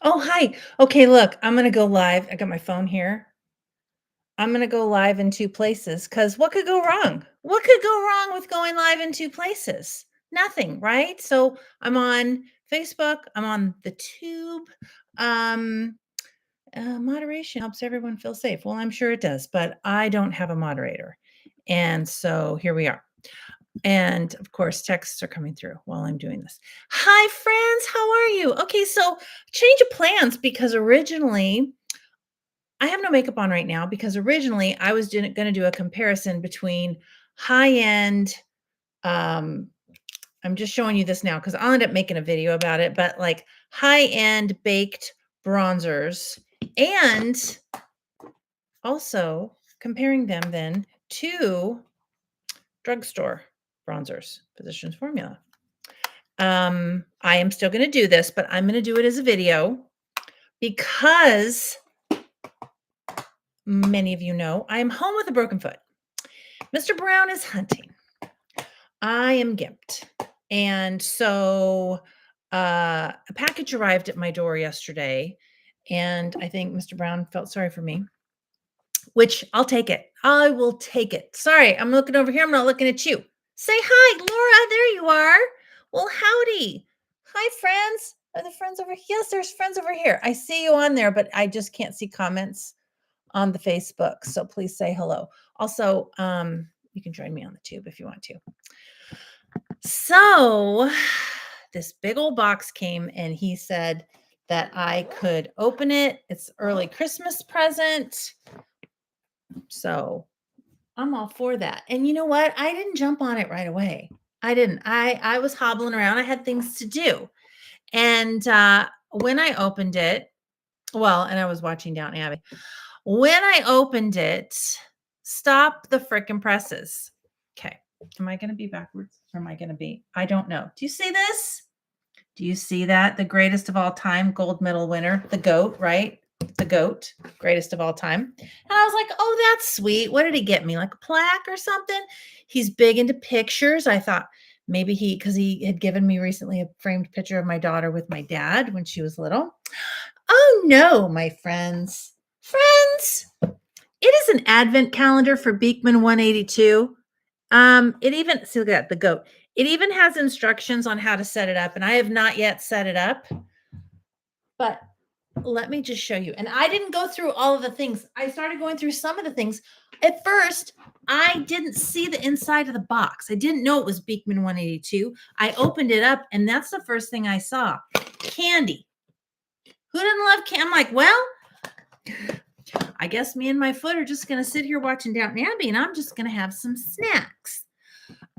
Oh, hi. Okay, look, I'm gonna go live. I got my phone here. I'm gonna go live in 2 places because what could go wrong? What could go wrong with going live in 2 places? Nothing, right? So I'm on Facebook, I'm on the tube. Um, Moderation helps everyone feel safe. Well, I'm sure it does, but I don't have a moderator. And so here we are. And of course, texts are coming through while I'm doing this. Hi, friends. How are you? Okay, so change of plans because originally I have no makeup on right now because originally I was going to do a comparison between high end. Um, I'm just showing you this now because I'll end up making a video about it, but like high end baked bronzers and also comparing them then to drugstore bronzers, Physicians Formula. I am still going to do this, but I'm going to do it as a video because many of you know I am home with a broken foot. Mr. Brown is hunting. I am gimped. And so a package arrived at my door yesterday, and I think Mr. Brown felt sorry for me, which I'll take it. I will take it. Sorry, I'm looking over here. I'm not looking at you. Say hi, Laura. There you are. Well, howdy. Hi, friends. Are the friends over here? Yes, there's friends over here. I see you on there, but I just can't see comments on the Facebook. So please say hello. Also, you can join me on the tube if you want to. So this big old box came and he said that I could open it. It's early Christmas present. So I'm all for that. And you know what? I didn't jump on it right away. I didn't. I was hobbling around. I had things to do. And when I opened it, well, and I was watching Downton Abbey. When I opened it, stop the frickin' presses. Okay. Am I going to be backwards or am I going to be? I don't know. Do you see this? Do you see that? The greatest of all time, gold medal winner, the GOAT, right? The GOAT, greatest of all time. And I was like, oh, that's sweet. What did he get me? Like a plaque or something? He's big into pictures. I thought maybe because he had given me recently a framed picture of my daughter with my dad when she was little. Oh, no, my friends. Friends, it is an advent calendar for Beekman 182. It even, see, look at that, the GOAT. It even has instructions on how to set it up, and I have not yet set it up. But let me just show you. And I didn't go through all of the things. I started going through some of the things. At first, I didn't see the inside of the box. I didn't know it was Beekman 182. I opened it up, and that's the first thing I saw. Candy. Who doesn't love candy? I'm like, well, I guess me and my foot are just going to sit here watching Downton Abbey, and I'm just going to have some snacks.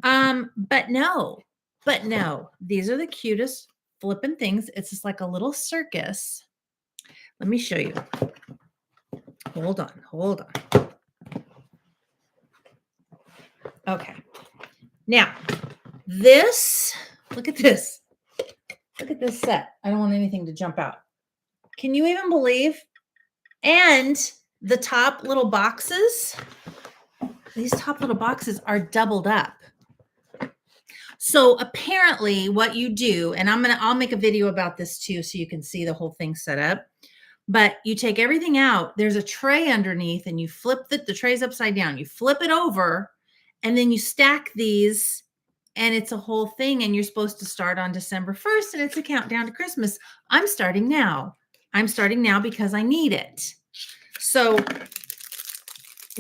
But no, these are the cutest flipping things. It's just like a little circus. Let me show you. Hold on. Okay. Now, this, look at this. Look at this set. I don't want anything to jump out. Can you even believe? And the top little boxes, these top little boxes are doubled up. So apparently what you do, and I'll make a video about this too, so you can see the whole thing set up, but you take everything out, there's a tray underneath and you flip the tray's upside down, you flip it over and then you stack these and it's a whole thing. And you're supposed to start on December 1st and it's a countdown to Christmas. I'm starting now because I need it. So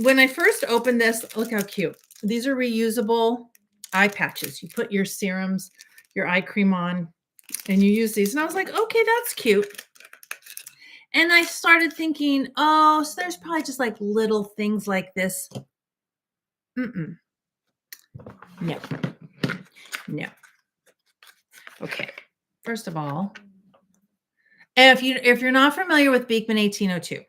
when I first opened this, look how cute. These are reusable eye patches. You put your serums, your eye cream on, and you use these. And I was like, okay, that's cute. And I started thinking, oh, so there's probably just like little things like this. No. Okay. First of all, if you're not familiar with Beekman 1802,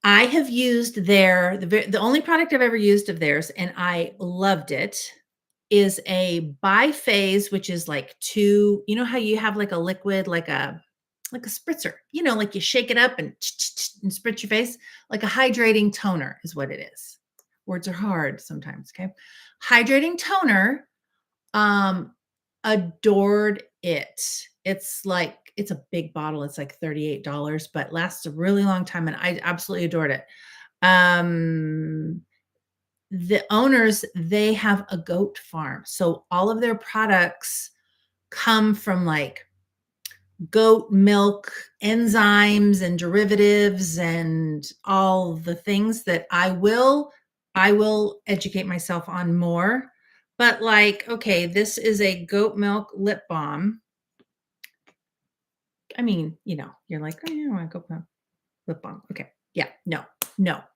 I have used the only product I've ever used of theirs, and I loved it, is a biphase, which is like two, you know how you have like a liquid, like a spritzer, like you shake it up and spritz your face, like a hydrating toner is what it is. Words are hard sometimes, okay? Hydrating toner, adored it. It's like it's a big bottle. It's like $38, but lasts a really long time. And I absolutely adored it. The owners, they have a goat farm. So all of their products come from like goat milk enzymes and derivatives and all the things that I will educate myself on more. But like, okay, this is a goat milk lip balm. I mean, you know, you're like, oh, yeah, I want goat milk lip balm. Okay. Yeah, no.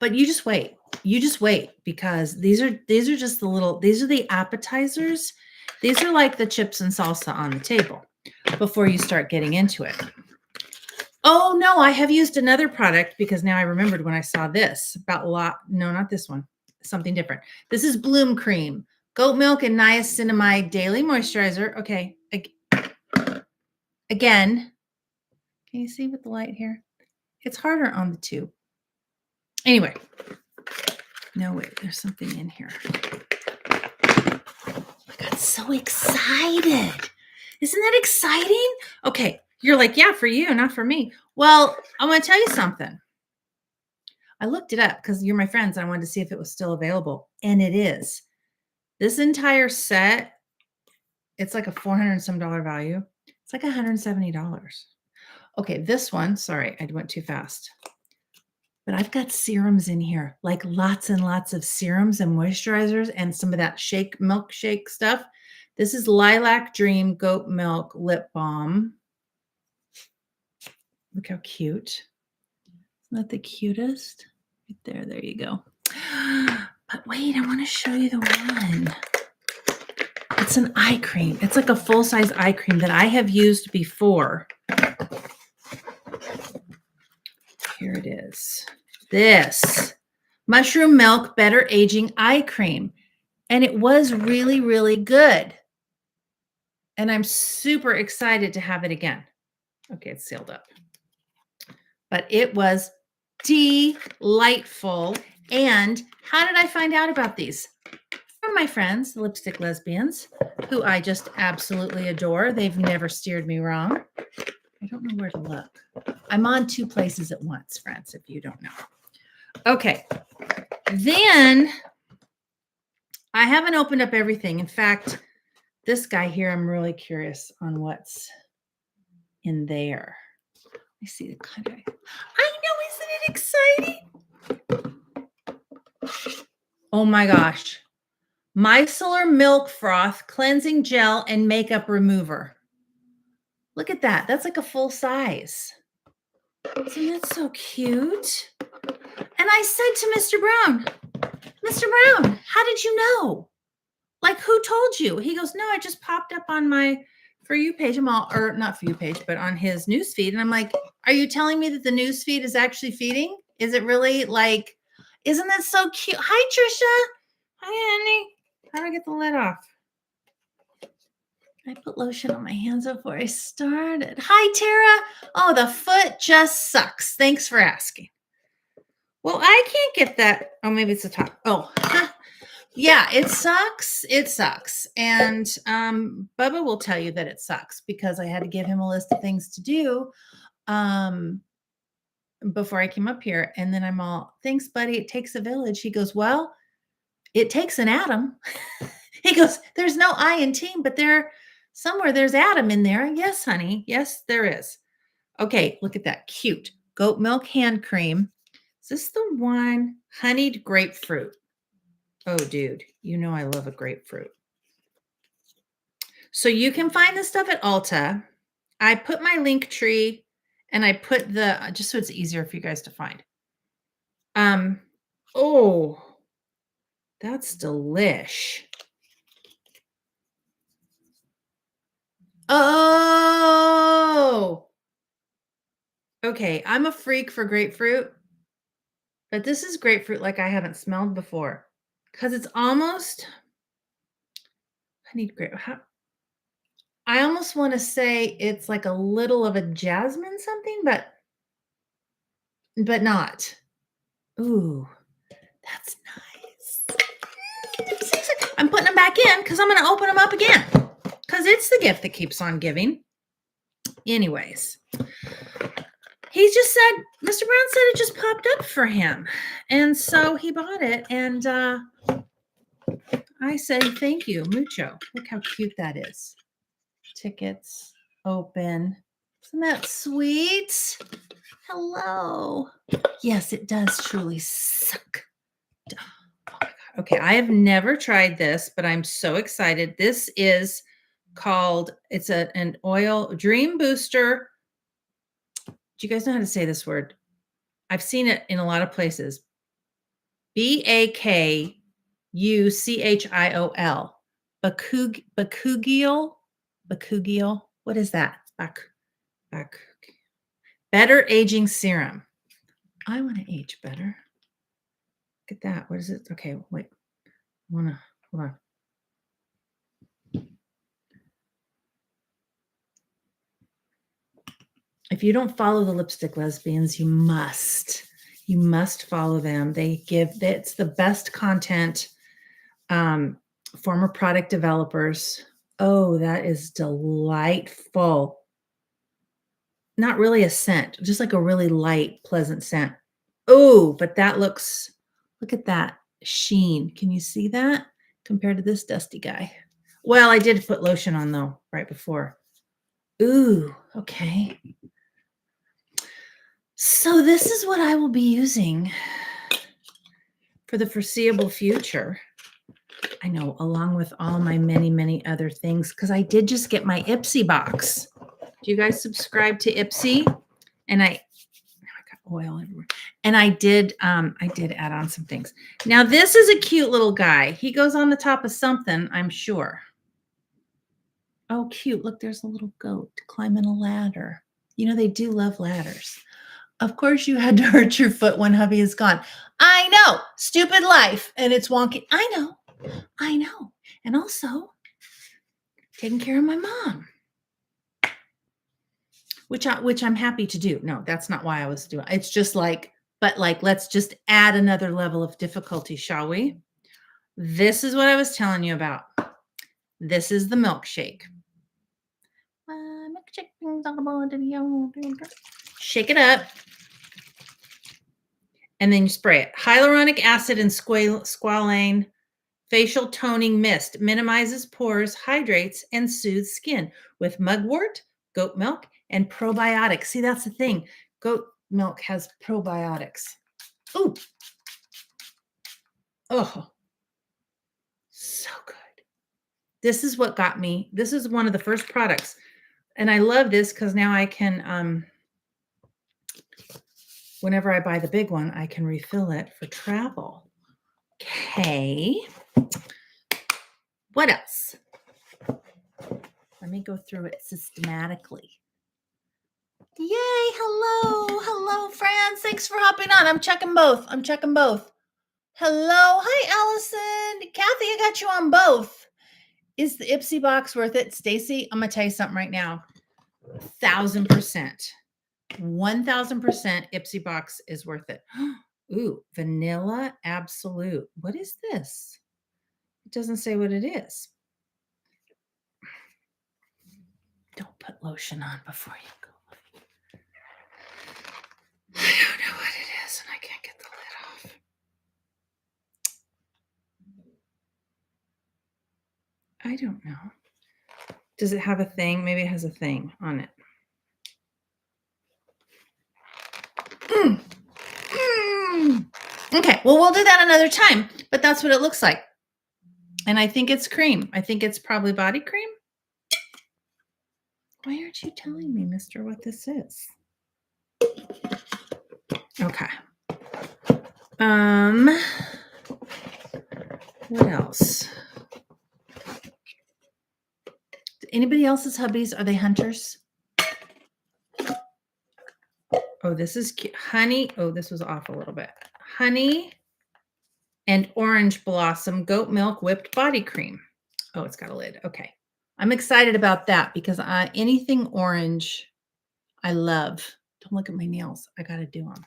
But you just wait. You just wait, because these are just these are the appetizers. These are like the chips and salsa on the table before you start getting into it. Oh no, I have used another product because now I remembered when I saw this no, not this one, something different. This is Bloom Cream, goat milk and niacinamide daily moisturizer. Okay. Again, can you see with the light here? It's harder on the tube. Anyway, no, wait, there's something in here. I got so excited. Isn't that exciting? Okay, you're like, yeah, for you, not for me. Well, I want to tell you something. I looked it up because you're my friends. I wanted to see if it was still available, and it is. This entire set, it's like a $400 some value. It's like $170. Okay, this one, sorry, I went too fast. But I've got serums in here, like lots and lots of serums and moisturizers and some of that milkshake stuff. This is Lilac Dream Goat Milk Lip Balm. Look how cute. Isn't that the cutest? Right there you go. But wait, I want to show you the one. It's an eye cream. It's like a full-size eye cream that I have used before. Here it is. This Mushroom Milk Better Aging Eye Cream. And it was really, really good. And I'm super excited to have it again. Okay, it's sealed up. But it was delightful. And how did I find out about these? From my friends, the Lipstick Lesbians, who I just absolutely adore. They've never steered me wrong. I don't know where to look. I'm on two places at once, friends, if you don't know. Okay. Then I haven't opened up everything. In fact, this guy here, I'm really curious on what's in there. I see the kind of, I know, isn't it exciting? Oh my gosh. Micellar Milk Froth Cleansing Gel and Makeup Remover. Look at that. That's like a full size. Isn't that so cute? And I said to Mr. Brown, Mr. Brown, how did you know? Like, who told you? He goes, no, I just popped up on my For You page. Or not For You page, but on his news feed. And I'm like, are you telling me that the news feed is actually feeding? Is it really like, isn't that so cute? Hi, Trisha. Hi, honey. How do I get the lid off? I put lotion on my hands before I started. Hi, Tara. Oh, the foot just sucks. Thanks for asking. Well, I can't get that. Oh, maybe it's the top. Oh, yeah, it sucks. It sucks. And Bubba will tell you that it sucks because I had to give him a list of things to do before I came up here. And then I'm all, thanks, buddy. It takes a village. He goes, well, it takes an atom. He goes, there's no I in team, but somewhere there's atom in there. Yes, honey. Yes, there is. Okay, look at that. Cute. Goat milk hand cream. Is this the one? Honeyed grapefruit. Oh, dude, you know I love a grapefruit. So you can find this stuff at Ulta. I put my link tree and I put just so it's easier for you guys to find. Oh, that's delish. Oh, okay. I'm a freak for grapefruit, but this is grapefruit like I haven't smelled before because it's almost, I need grapefruit. I almost want to say it's like a little of a jasmine something, but not. Ooh, that's nice. I'm putting them back in because I'm going to open them up again because it's the gift that keeps on giving. Anyways, he just said, Mr. Brown said it just popped up for him. And so he bought it. And I said, thank you, mucho. Look how cute that is. Tickets, open. Isn't that sweet? Hello. Yes, it does truly suck. Oh my God. Okay, I have never tried this, but I'm so excited. This is called, it's an oil dream booster. Do you guys know how to say this word? I've seen it in a lot of places. Bakuchiol. Bakuchiol. What is that? Back. Better aging serum. I want to age better. Look at that. What is it? Okay, wait. Hold on. If you don't follow the Lipstick Lesbians, you must. You must follow them. It's the best content. Former product developers. Oh, that is delightful. Not really a scent, just like a really light, pleasant scent. Oh, but look at that sheen. Can you see that compared to this dusty guy? Well, I did put lotion on though, right before. Ooh, okay. So this is what I will be using for the foreseeable future. I know, along with all my many, many other things, because I did just get my Ipsy box. Do you guys subscribe to Ipsy? And now I got oil everywhere. And I did add on some things. Now this is a cute little guy. He goes on the top of something, I'm sure. Oh, cute. Look, there's a little goat climbing a ladder. You know, they do love ladders. Of course you had to hurt your foot when hubby is gone. I know. Stupid life. And it's wonky. I know. And also taking care of my mom. Which I'm happy to do. No, that's not why I was doing it. It's just let's just add another level of difficulty, shall we? This is what I was telling you about. This is the milkshake. Shake it up. And then you spray it. Hyaluronic acid and squalane facial toning mist minimizes pores, hydrates, and soothes skin with mugwort, goat milk, and probiotics. See, that's the thing. Goat milk has probiotics. Ooh. Oh, so good. This is what got me. This is one of the first products. And I love this because now I can, whenever I buy the big one, I can refill it for travel. Okay. What else? Let me go through it systematically. Yay. Hello, friends. Thanks for hopping on. I'm checking both. Hello. Hi, Allison. Kathy, I got you on both. Is the Ipsy box worth it? Stacy, I'm going to tell you something right now. 1,000%. 1,000% Ipsy box is worth it. Ooh, vanilla absolute. What is this? It doesn't say what it is. Don't put lotion on before you go. I don't know what it is, and I can't get the lid off. I don't know. Does it have a thing? Maybe it has a thing on it. Okay, well, we'll do that another time, but that's what it looks like. And I think it's cream. I think it's probably body cream. Why aren't you telling me, mister, what this is? Okay. What else? Anybody else's hubbies? Are they hunters? Oh, this is cute. Honey. Oh, this was off a little bit. Honey and orange blossom goat milk whipped body cream. Oh, it's got a lid. Okay. I'm excited about that because anything orange, I love. Don't look at my nails. I got to do them.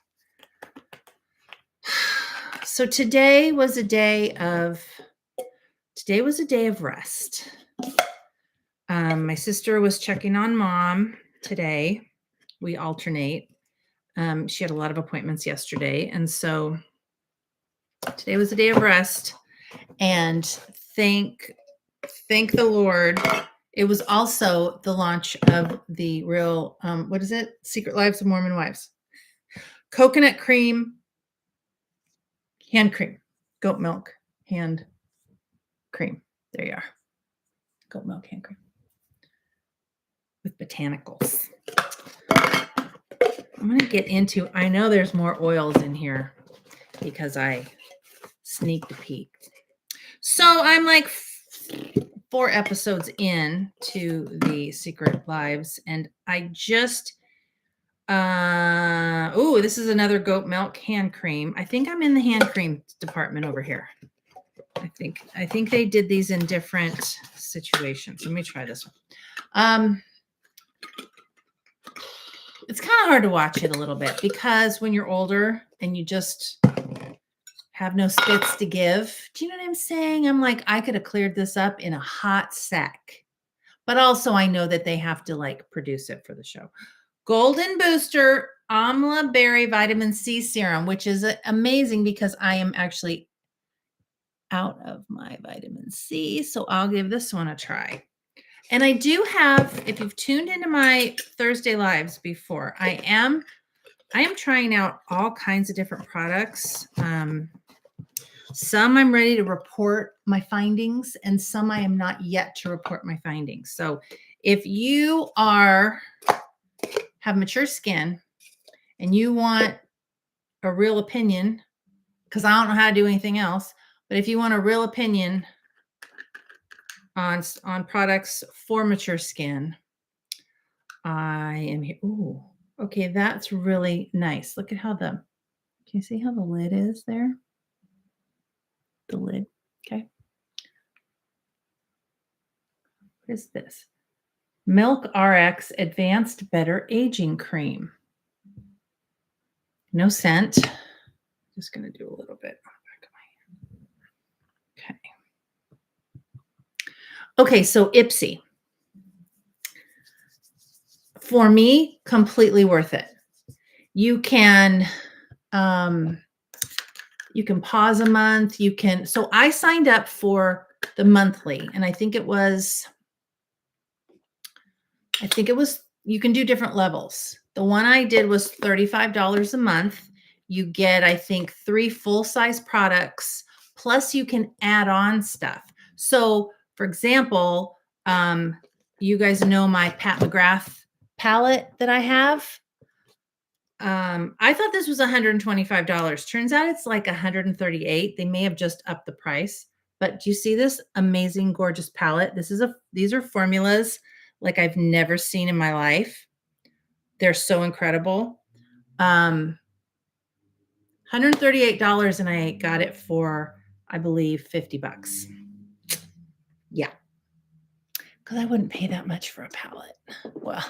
So today was a day of rest. My sister was checking on mom. today. We alternate. She had a lot of appointments yesterday. And so today was a day of rest. And thank the Lord. It was also the launch of the real, what is it? Secret Lives of Mormon Wives. Coconut cream, hand cream, goat milk, hand cream. There you are. Goat milk, hand cream. With botanicals. I'm going to get into, I know there's more oils in here because I sneaked a peek. So I'm like 4 episodes in to the Secret Lives, and I just, oh, this is another goat milk hand cream. I think I'm in the hand cream department over here. I think they did these in different situations. Let me try this one. It's kind of hard to watch it a little bit because when you're older and you just have no spits to give, do you know what I'm saying? I'm like, I could have cleared this up in a hot sec, but also I know that they have to like produce it for the show. Golden Booster Amla Berry Vitamin C Serum, which is amazing because I am actually out of my vitamin C. So I'll give this one a try. And I do have, if you've tuned into my Thursday lives before, I am trying out all kinds of different products. Some I'm ready to report my findings, and some I am not yet to report my findings. So if you have mature skin and you want a real opinion, because I don't know how to do anything else, but if you want a real opinion on products for mature skin, I am here. Ooh, okay, that's really nice. Look at how can you see how the lid is there? The lid, okay. What is this? Milk RX Advanced Better Aging Cream. No scent. Just going to do a little bit on the back of my hand. Okay, so Ipsy. For me, completely worth it. You can pause a month. So I signed up for the monthly, and I think it was, you can do different levels. The one I did was $35 a month. You get, I think, 3 full-size products, plus you can add on stuff. So, for example, you guys know my Pat McGrath palette that I have. I thought this was $125. Turns out it's like $138. They may have just upped the price. But do you see this amazing, gorgeous palette? These are formulas like I've never seen in my life. They're so incredible. $138, and I got it for, I believe, $50. Yeah. Because I wouldn't pay that much for a palette. Well,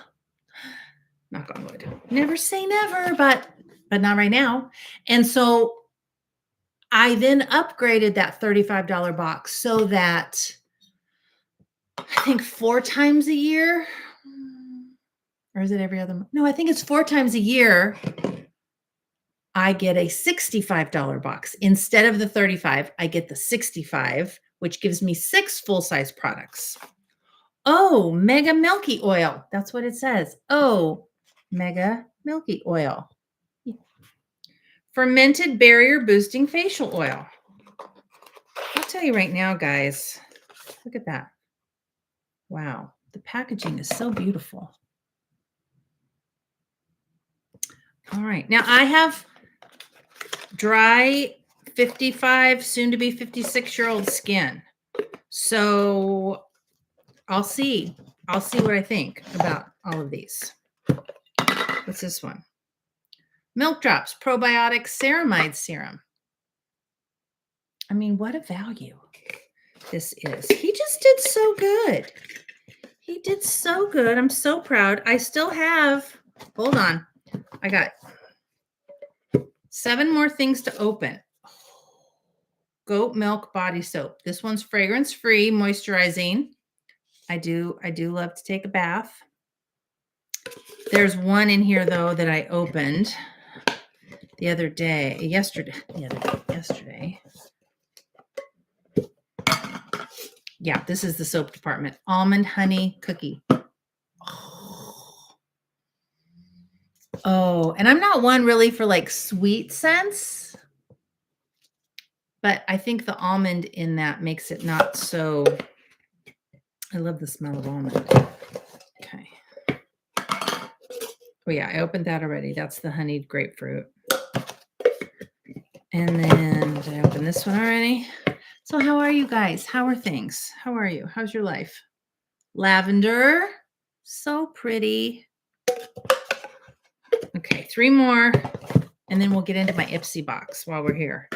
knock on wood. Never say never, but not right now. And so I then upgraded that $35 box so that I think 4 times a year, or is it every other month? No, I think it's 4 times a year. I get a $65 box. Instead of the 35, I get the 65, which gives me 6 full-size products. Oh, Mega Milky Oil. That's what it says. Oh, Mega Milky Oil. Fermented Barrier Boosting Facial Oil. I'll tell you right now, guys, look at that. Wow, the packaging is so beautiful. All right, now I have dry 55, soon to be 56-year-old skin. So I'll see what I think about all of these. What's this one? Milk Drops Probiotic Ceramide Serum. I mean, what a value this is. He just did so good. He did so good. I'm so proud. I still have, hold on. I got 7 more things to open. Goat milk body soap. This one's fragrance-free, moisturizing. I do love to take a bath. There's one in here though that I opened yesterday. Yeah, this is the soap department. Almond honey cookie. Oh, and I'm not one really for like sweet scents, but I think the almond in that makes it not so. I love the smell of almond. Okay. Oh yeah, I opened that already. That's the honeyed grapefruit. And then did I open this one already? So how are you guys? How are things? How are you? How's your life? Lavender. So pretty. Okay, 3 more. And then we'll get into my Ipsy box while we're here.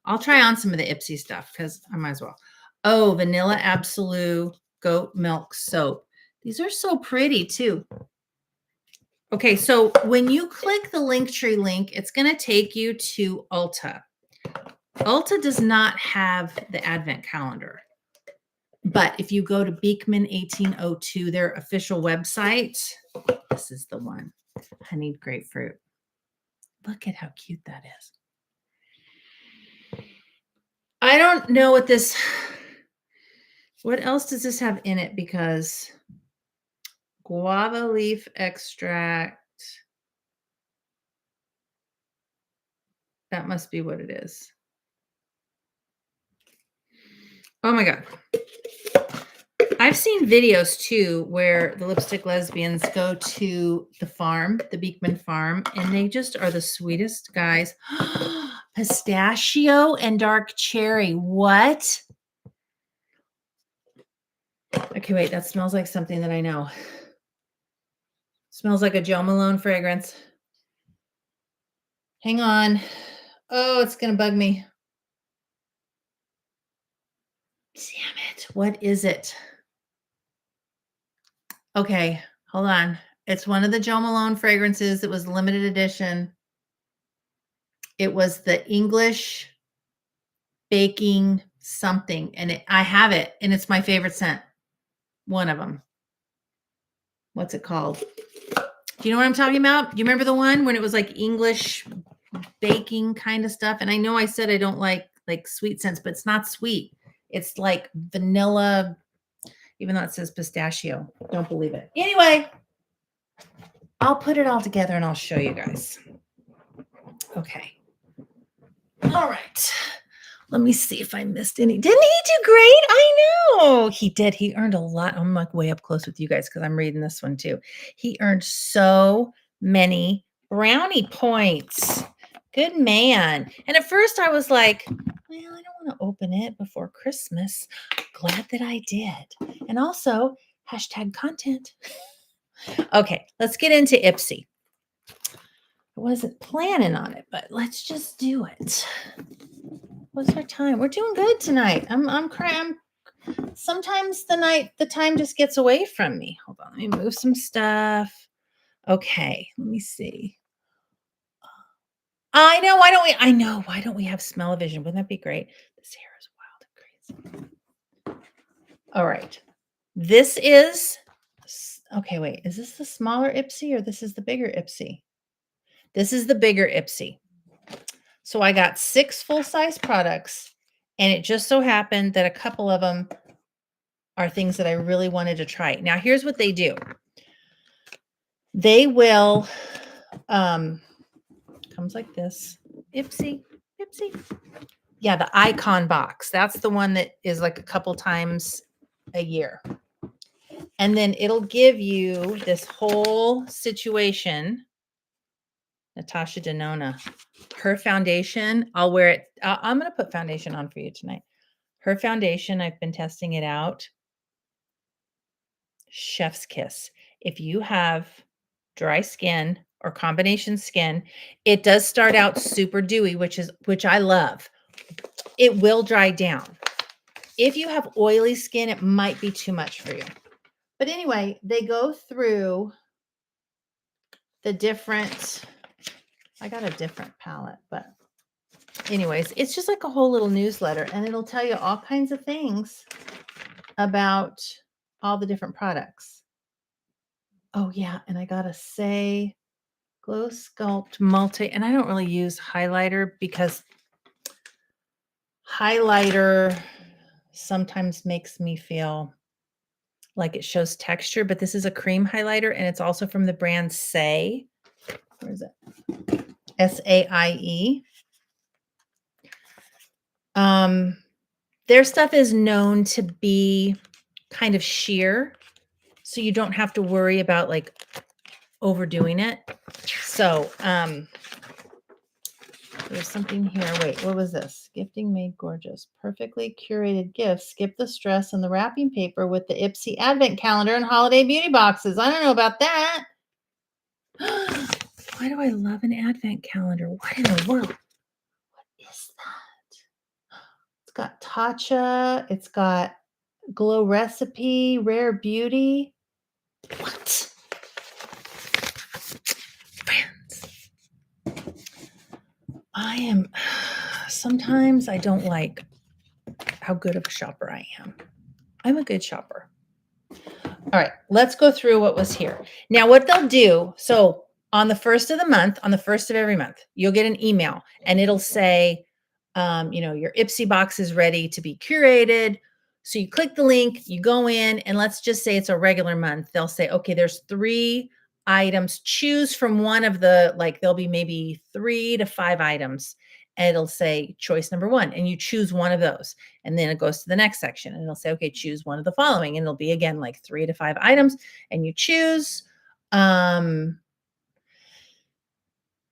I'll try on some of the Ipsy stuff because I might as well. Oh, Vanilla Absolute Goat Milk Soap. These are so pretty too. Okay, so when you click the Linktree link, it's going to take you to Ulta. Ulta does not have the Advent calendar. But if you go to Beekman 1802, their official website, this is the one. Honeyed grapefruit. Look at how cute that is. I don't know what else does this have in it? Because guava leaf extract. That must be what it is. Oh my God. I've seen videos too where the lipstick lesbians go to the farm, the Beekman farm, and they just are the sweetest guys. Pistachio and dark cherry. What? Okay, wait, that smells like something that I know. Smells like a Jo Malone fragrance. Hang on. Oh, it's going to bug me. Damn it. What is it? Okay, hold on. It's one of the Jo Malone fragrances. It was limited edition. It was the English baking something. And I have it. And it's my favorite scent. One of them. What's it called? Do you know what I'm talking about? Do you remember the one when it was like English baking kind of stuff? And I know I said I don't like sweet scents, but it's not sweet. It's like vanilla, even though it says pistachio. Don't believe it. Anyway, I'll put it all together and I'll show you guys. Okay. All right. Let me see if I missed any. Didn't he do great? I know. He did. He earned a lot. I'm like way up close with you guys because I'm reading this one too. He earned so many brownie points. Good man. And at first I was like, well, I don't want to open it before Christmas. Glad that I did. And also, #content. Okay, let's get into Ipsy. I wasn't planning on it, but let's just do it. What's our time? We're doing good tonight. I'm cramped. Sometimes the time just gets away from me. Hold on, let me move some stuff. Okay, let me see. I know. Why don't we have smell-o-vision? Wouldn't that be great? This hair is wild and crazy. All right. This is okay. Wait, is this the smaller Ipsy or this is the bigger Ipsy? This is the bigger Ipsy. So I got 6 full-size products, and it just so happened that a couple of them are things that I really wanted to try. Now, here's what they do. They will, comes like this. Ipsy. Yeah, the icon box. That's the one that is like a couple times a year. And then it'll give you this whole situation. Natasha Denona. Her foundation, I'll wear it. I'm going to put foundation on for you tonight. Her foundation, I've been testing it out. Chef's kiss. If you have dry skin or combination skin, it does start out super dewy, which I love. It will dry down. If you have oily skin, it might be too much for you. But anyway, they go through the different, I got a different palette, but anyways, it's just like a whole little newsletter, and it'll tell you all kinds of things about all the different products. Oh yeah, and I gotta say, Glow Sculpt Multi, and I don't really use highlighter because highlighter sometimes makes me feel like it shows texture, but this is a cream highlighter and it's also from the brand Saie. Where is it? SAIE. Their stuff is known to be kind of sheer, so you don't have to worry about like overdoing it. So, there's something here. Wait, what was this? Gifting made gorgeous. Perfectly curated gifts. Skip the stress and the wrapping paper with the Ipsy advent calendar and holiday beauty boxes. I don't know about that. Why do I love an advent calendar? What in the world? What is that? It's got Tatcha. It's got Glow Recipe, Rare Beauty. What? Friends. Sometimes I don't like how good of a shopper I am. I'm a good shopper. All right, let's go through what was here. Now, what they'll do, so on the first of the month, on the first of every month, you'll get an email and it'll say, your Ipsy box is ready to be curated. So you click the link, you go in, and let's just say it's a regular month. They'll say, okay, there's 3 items. Choose from one of the, like, there'll be maybe 3 to 5 items. And it'll say choice number 1, and you choose one of those. And then it goes to the next section and it'll say, okay, choose one of the following. And it'll be again like 3 to 5 items, and you choose. And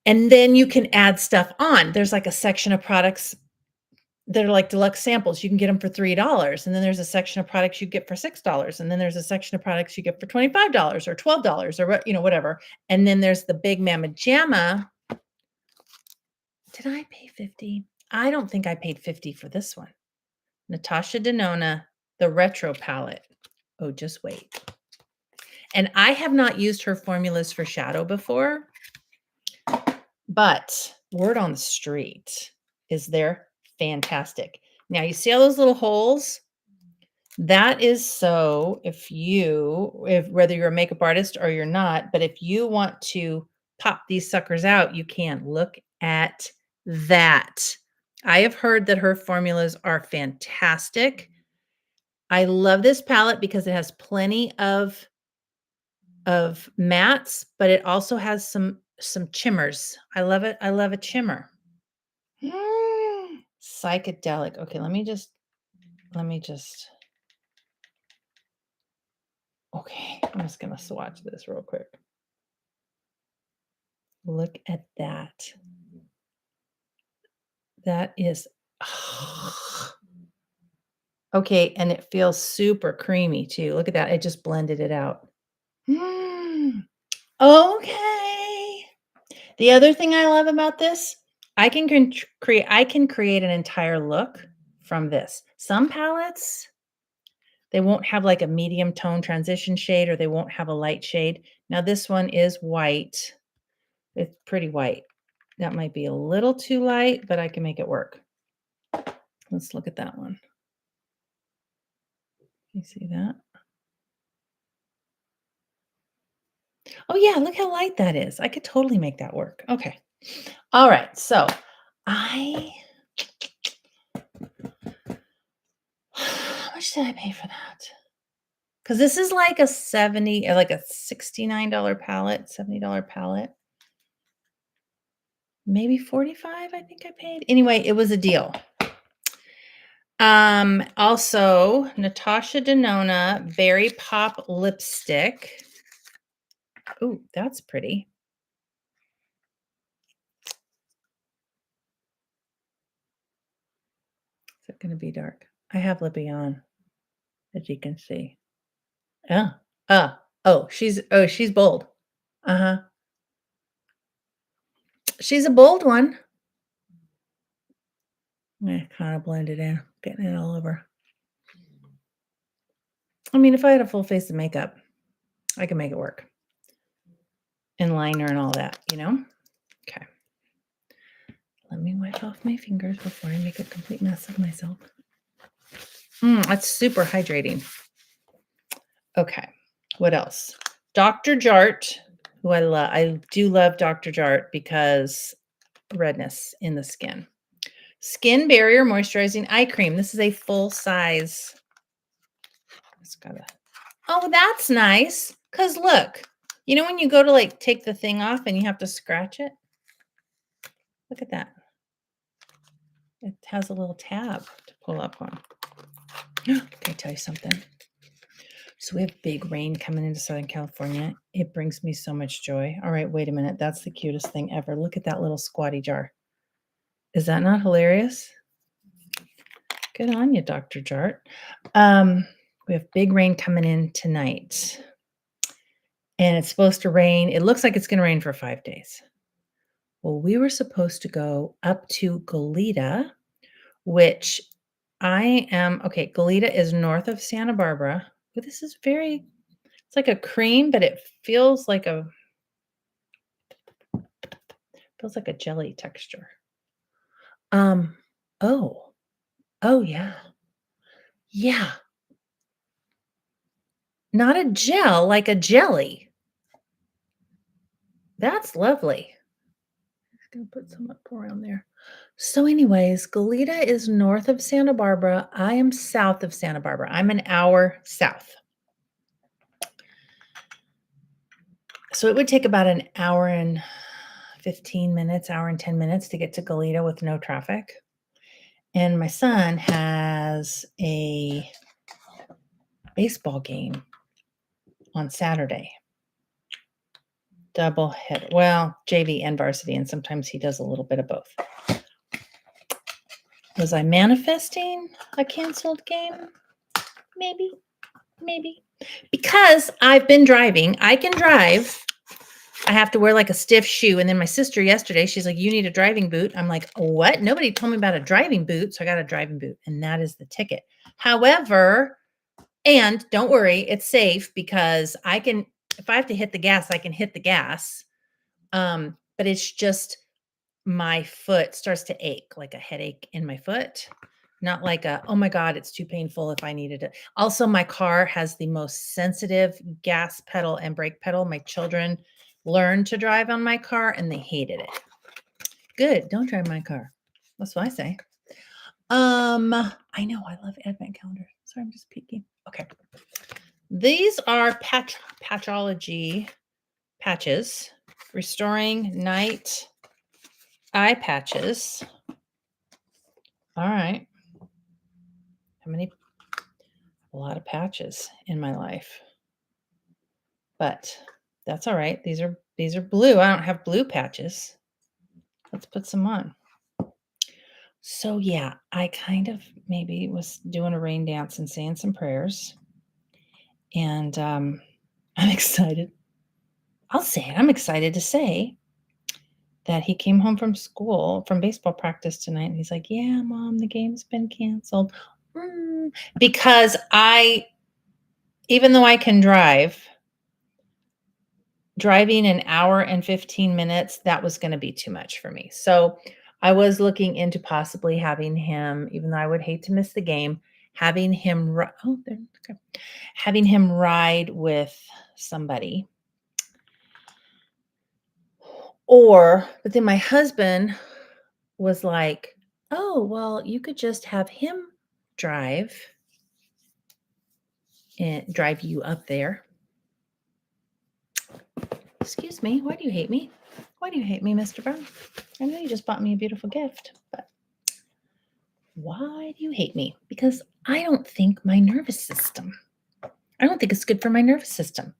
then you can add stuff on. There's like a section of products that are like deluxe samples. You can get them for $3. And then there's a section of products you get for $6. And then there's a section of products you get for $25 or $12 or whatever. And then there's the Big Mama Jamma. Did I pay 50? I don't think I paid 50 for this one. Natasha Denona, the Retro Palette. Oh, just wait. And I have not used her formulas for shadow before, but word on the street is they're fantastic. Now, you see all those little holes? That is so if whether you're a makeup artist or you're not, but if you want to pop these suckers out, you can. Look at that. I have heard that her formulas are fantastic. I love this palette because it has plenty of mattes, but it also has some shimmers. I love it. I love a shimmer. Psychedelic. Okay, let me just okay, I'm just gonna swatch this real quick. Look at that. That is okay, and it feels super creamy too. Look at that. I just blended it out. Okay. The other thing I love about this, I can create an entire look from this. Some palettes, they won't have like a medium tone transition shade, or they won't have a light shade. Now this one is white. It's pretty white. That might be a little too light, but I can make it work. Let's look at that one. You see that? Oh yeah, look how light that is. I could totally make that work. Okay. All right. So how much did I pay for that? Because this is like a $69 palette, $70 palette. Maybe 45, I think I paid. Anyway, it was a deal. Also, Natasha Denona Berry Pop lipstick. Ooh, that's pretty. Is it going to be dark? I have Lippy on, as you can see. She's bold. Uh-huh. She's a bold one. Kind of blended in, getting it all over. I mean, if I had a full face of makeup, I could make it work. And liner and all that, Okay. Let me wipe off my fingers before I make a complete mess of myself. That's super hydrating. Okay. What else? Dr. Jart, who I love. I do love Dr. Jart because redness in the skin. Skin Barrier Moisturizing Eye Cream. This is a full size. It's got a. Oh, that's nice. Because look, you know when you go to like take the thing off and you have to scratch it? Look at that. It has a little tab to pull up on. Can I tell you something? So we have big rain coming into Southern California. It brings me so much joy. All right, wait a minute. That's the cutest thing ever. Look at that little squatty jar. Is that not hilarious? Good on you, Dr. Jart. We have big rain coming in tonight. And it's supposed to rain. It looks like it's going to rain for 5 days. Well, we were supposed to go up to Goleta, which okay, Goleta is north of Santa Barbara. But this is it's like a cream, but it feels like a jelly texture. Oh yeah. Yeah. Not a gel, like a jelly. That's lovely. I'm just gonna put some up around there. So anyways, Goleta is north of Santa Barbara. I am south of Santa Barbara. I'm an hour south. So it would take about an hour and 15 minutes, hour and 10 minutes to get to Goleta with no traffic. And my son has a baseball game on Saturday. Double header. Well, JV and varsity, and sometimes he does a little bit of both. Was I manifesting a canceled game? Maybe. Because I've been driving. I can drive. I have to wear like a stiff shoe. And then my sister yesterday, she's like, you need a driving boot. I'm like, what? Nobody told me about a driving boot. So I got a driving boot. And that is the ticket. However, and don't worry, it's safe because if I have to hit the gas, I can hit the gas. But it's just my foot starts to ache, like a headache in my foot. Not like oh my God, it's too painful if I needed it. Also, my car has the most sensitive gas pedal and brake pedal. My children learned to drive on my car and they hated it. Good. Don't drive my car. That's what I say. I know I love advent calendars. Sorry, I'm just peeking. Okay. These are Patchology patches, restoring night eye patches. All right. A lot of patches in my life, but that's all right. These are blue. I don't have blue patches. Let's put some on. So yeah, I kind of maybe was doing a rain dance and saying some prayers, and I'm excited. I'll say it. I'm excited to say that he came home from baseball practice tonight, and he's like, "Yeah, Mom, the game's been canceled." Because even though I can driving an hour and 15 minutes, that was going to be too much for me. So I was looking into possibly having him, even though I would hate to miss the game, having him ride with somebody. But then my husband was like, oh, well, you could just have him drive you up there. Excuse me. Why do you hate me? Why do you hate me, Mr. Brown? I know you just bought me a beautiful gift, but why do you hate me? Because I don't think it's good for my nervous system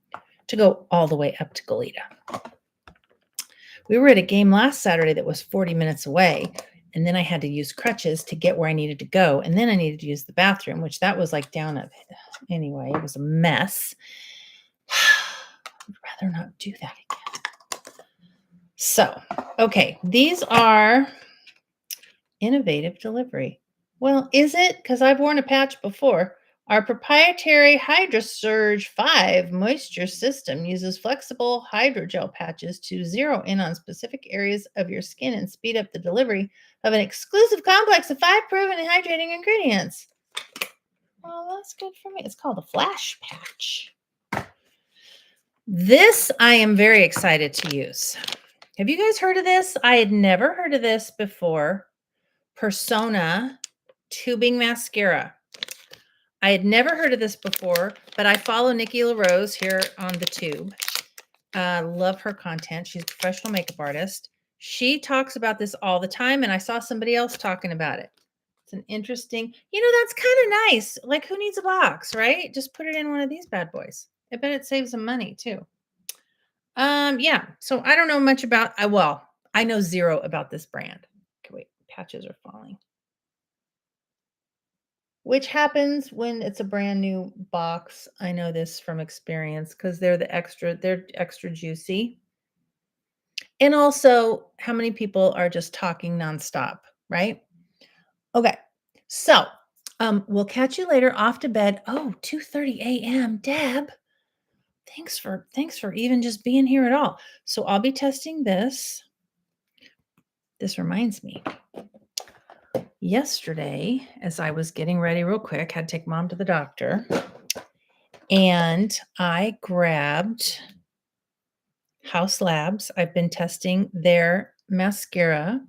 to go all the way up to Goleta. We were at a game last Saturday that was 40 minutes away, and then I had to use crutches to get where I needed to go, and then I needed to use the bathroom, which that was like anyway, it was a mess. I'd rather not do that again. So, okay, these are innovative delivery. Well, is it? Because I've worn a patch before. Our proprietary HydraSurge 5 moisture system uses flexible hydrogel patches to zero in on specific areas of your skin and speed up the delivery of an exclusive complex of 5 proven hydrating ingredients. Well, that's good for me. It's called a flash patch. This I am very excited to use. Have you guys heard of this? I had never heard of this before. Persona tubing mascara. I had never heard of this before, but I follow Nikki LaRose here on the tube. Love her content. She's a professional makeup artist. She talks about this all the time, and I saw somebody else talking about it. It's an interesting, that's kind of nice. Like, who needs a box, right? Just put it in one of these bad boys. I bet it saves some money too. Yeah. So I don't know much about. I know zero about this brand. Okay, wait, patches are falling. Which happens when it's a brand new box. I know this from experience because they're extra juicy. And also, how many people are just talking nonstop, right? Okay. So, we'll catch you later. Off to bed. Oh, 2:30 a.m. Deb, thanks for even just being here at all. So I'll be testing this. This reminds me. Yesterday, as I was getting ready real quick, had to take mom to the doctor, and I grabbed House Labs. I've been testing their mascara.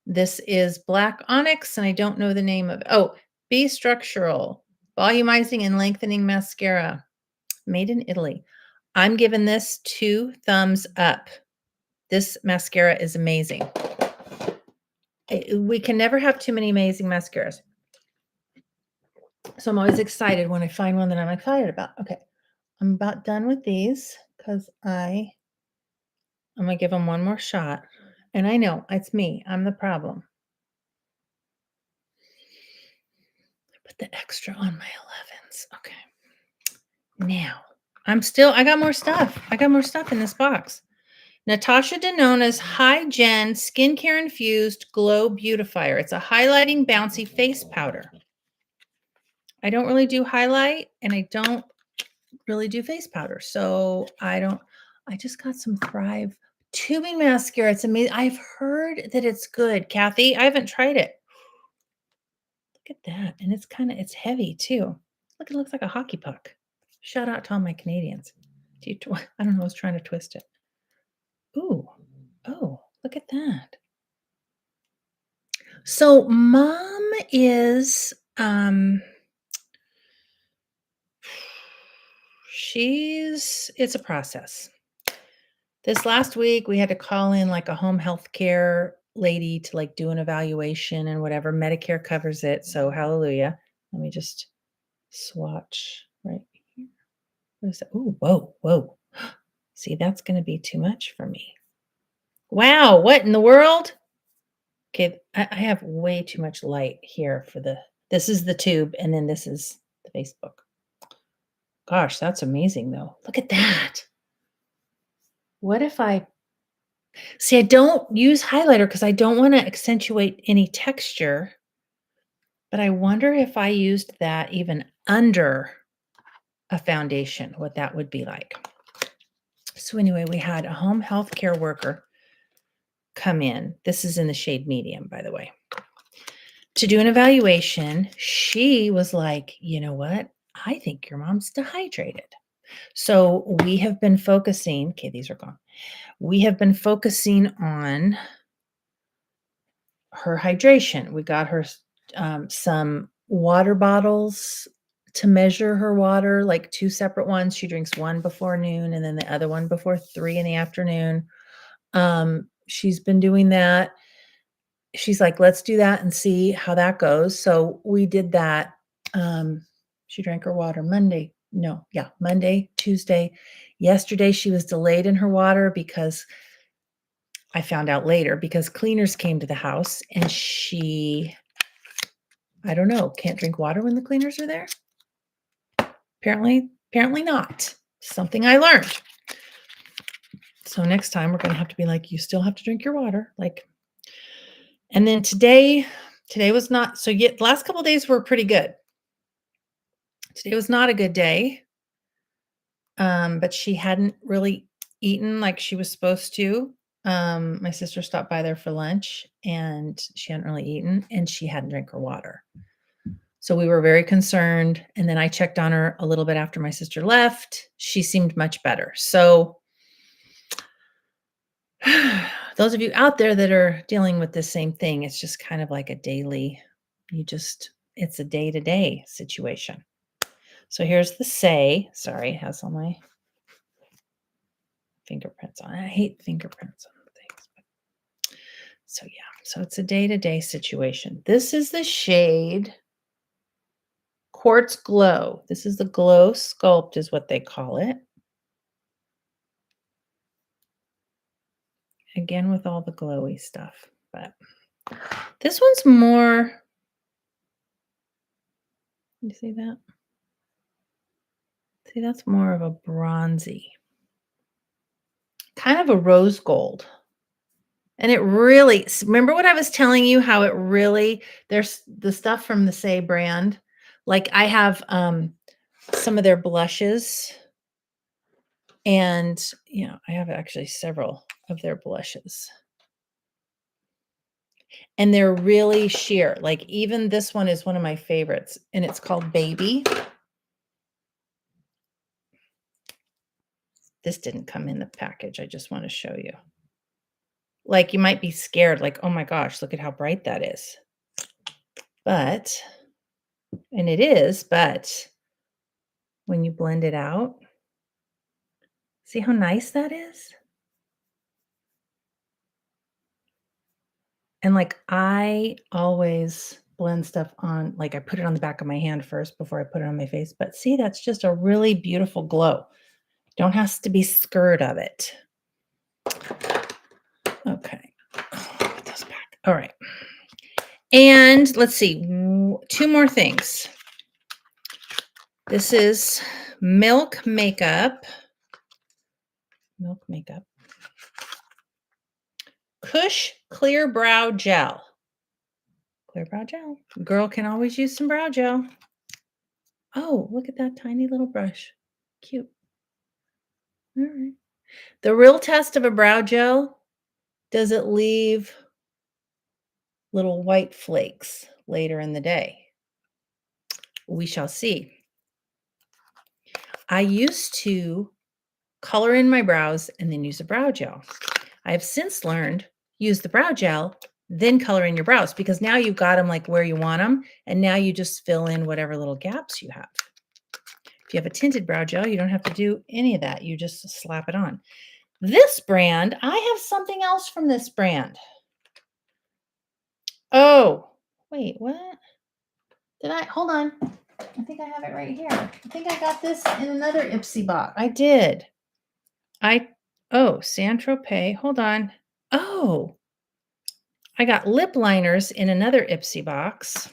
This is Black Onyx, and I don't know the name of it. Oh, Be Structural Volumizing and Lengthening Mascara, made in Italy. I'm giving this 2 thumbs up. This mascara is amazing. We can never have too many amazing mascaras. So I'm always excited when I find one that I'm excited about. Okay, I'm about done with these because I'm going to give them one more shot. And I know it's me. I'm the problem. Put the extra on my 11s. Okay. Now, I got more stuff. I got more stuff in this box. Natasha Denona's High Gen Skincare Infused Glow Beautifier. It's a highlighting bouncy face powder. I don't really do highlight, and I don't really do face powder. So I just got some Thrive tubing mascara. It's amazing. I've heard that it's good. Kathy, I haven't tried it. Look at that. And it's heavy too. Look, it looks like a hockey puck. Shout out to all my Canadians. I don't know, I was trying to twist it. Ooh. Oh, look at that. So mom is it's a process. This last week we had to call in like a home health care lady to like do an evaluation and whatever. Medicare covers it, so hallelujah. Let me just swatch right here. What is that? Ooh, whoa. See, that's going to be too much for me. Wow, what in the world? Okay, I have way too much light here for this is the tube, and then this is the Facebook. Gosh, that's amazing though. Look at that. What if I see, I don't use highlighter because I don't want to accentuate any texture, but I wonder if I used that even under a foundation, what that would be like. So anyway, we had a home health care worker come in. This is in the shade medium, by the way, to do an evaluation. She was like, you know what? I think your mom's dehydrated. So we have been focusing, okay, these are gone. We have been focusing on her hydration. We got her some water bottles to measure her water, like 2 separate ones. She drinks one before noon and then the other one before 3 in the afternoon. She's been doing that. She's like, let's do that and see how that goes. So we did that. She drank her water Monday, Tuesday. Yesterday, she was delayed in her water because I found out later because cleaners came to the house and she, I don't know, can't drink water when the cleaners are there. Apparently not. Something I learned. So next time we're going to have to be like, you still have to drink your water. Like, and then today was not, so yet the last couple of days were pretty good. Today was not a good day. But she hadn't really eaten like she was supposed to. My sister stopped by there for lunch and she hadn't really eaten and she hadn't drank her water. So we were very concerned, and then I checked on her a little bit after my sister left. She seemed much better. So those of you out there that are dealing with the same thing, it's just kind of like a daily, it's a day-to-day situation. So here's the say. Sorry, it has all my fingerprints on it. I hate fingerprints on things. So yeah, so it's a day-to-day situation. This is the shade Quartz Glow. This is the Glow Sculpt is what they call it. Again, with all the glowy stuff, but this one's more, you see that? See, that's more of a bronzy, kind of a rose gold. And it really, remember what I was telling you, how it really, there's the stuff from the Say brand. Like I have some of their blushes, and I have actually several of their blushes. And they're really sheer. Like even this one is one of my favorites, and it's called Baby. This didn't come in the package. I just want to show you. Like you might be scared, like, oh my gosh, look at how bright that is. But, and it is, but when you blend it out, see how nice that is? And like I always blend stuff on, like I put it on the back of my hand first before I put it on my face. But see, that's just a really beautiful glow. Don't have to be scared of it. Okay. Put those back. All right. And let's see, 2 more things. This is Milk Makeup. Milk Makeup. Kush Clear Brow Gel. Clear brow gel. Girl can always use some brow gel. Oh, look at that tiny little brush. Cute. All right. The real test of a brow gel, does it leave little white flakes later in the day? We shall see. I used to color in my brows and then use a brow gel. I have since learned, use the brow gel, then color in your brows, because now you've got them like where you want them, and now you just fill in whatever little gaps you have. If you have a tinted brow gel, you don't have to do any of that. You just slap it on. This brand, I have something else from this brand. Oh, wait, what? Hold on. I think I have it right here. I think I got this in another Ipsy box. I did. Saint-Tropez. Hold on. Oh, I got lip liners in another Ipsy box.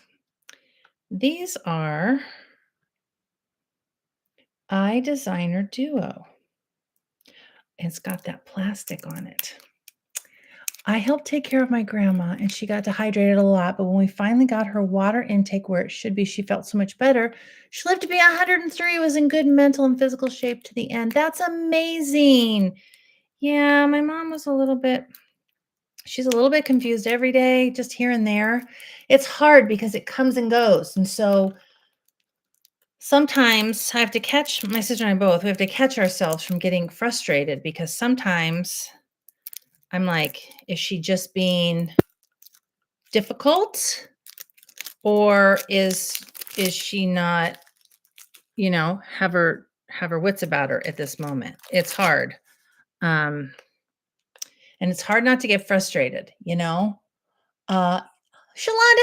These are Eye Designer Duo. It's got that plastic on it. I helped take care of my grandma, and she got dehydrated a lot, but when we finally got her water intake where it should be, she felt so much better. She lived to be 103, was in good mental and physical shape to the end. That's amazing. Yeah, my mom was she's a little bit confused every day, just here and there. It's hard because it comes and goes. And so sometimes I have to catch, my sister and I both, we have to catch ourselves from getting frustrated, because sometimes I'm like, is she just being difficult, or is she not, have her wits about her at this moment? It's hard. And it's hard not to get frustrated, Shalonda,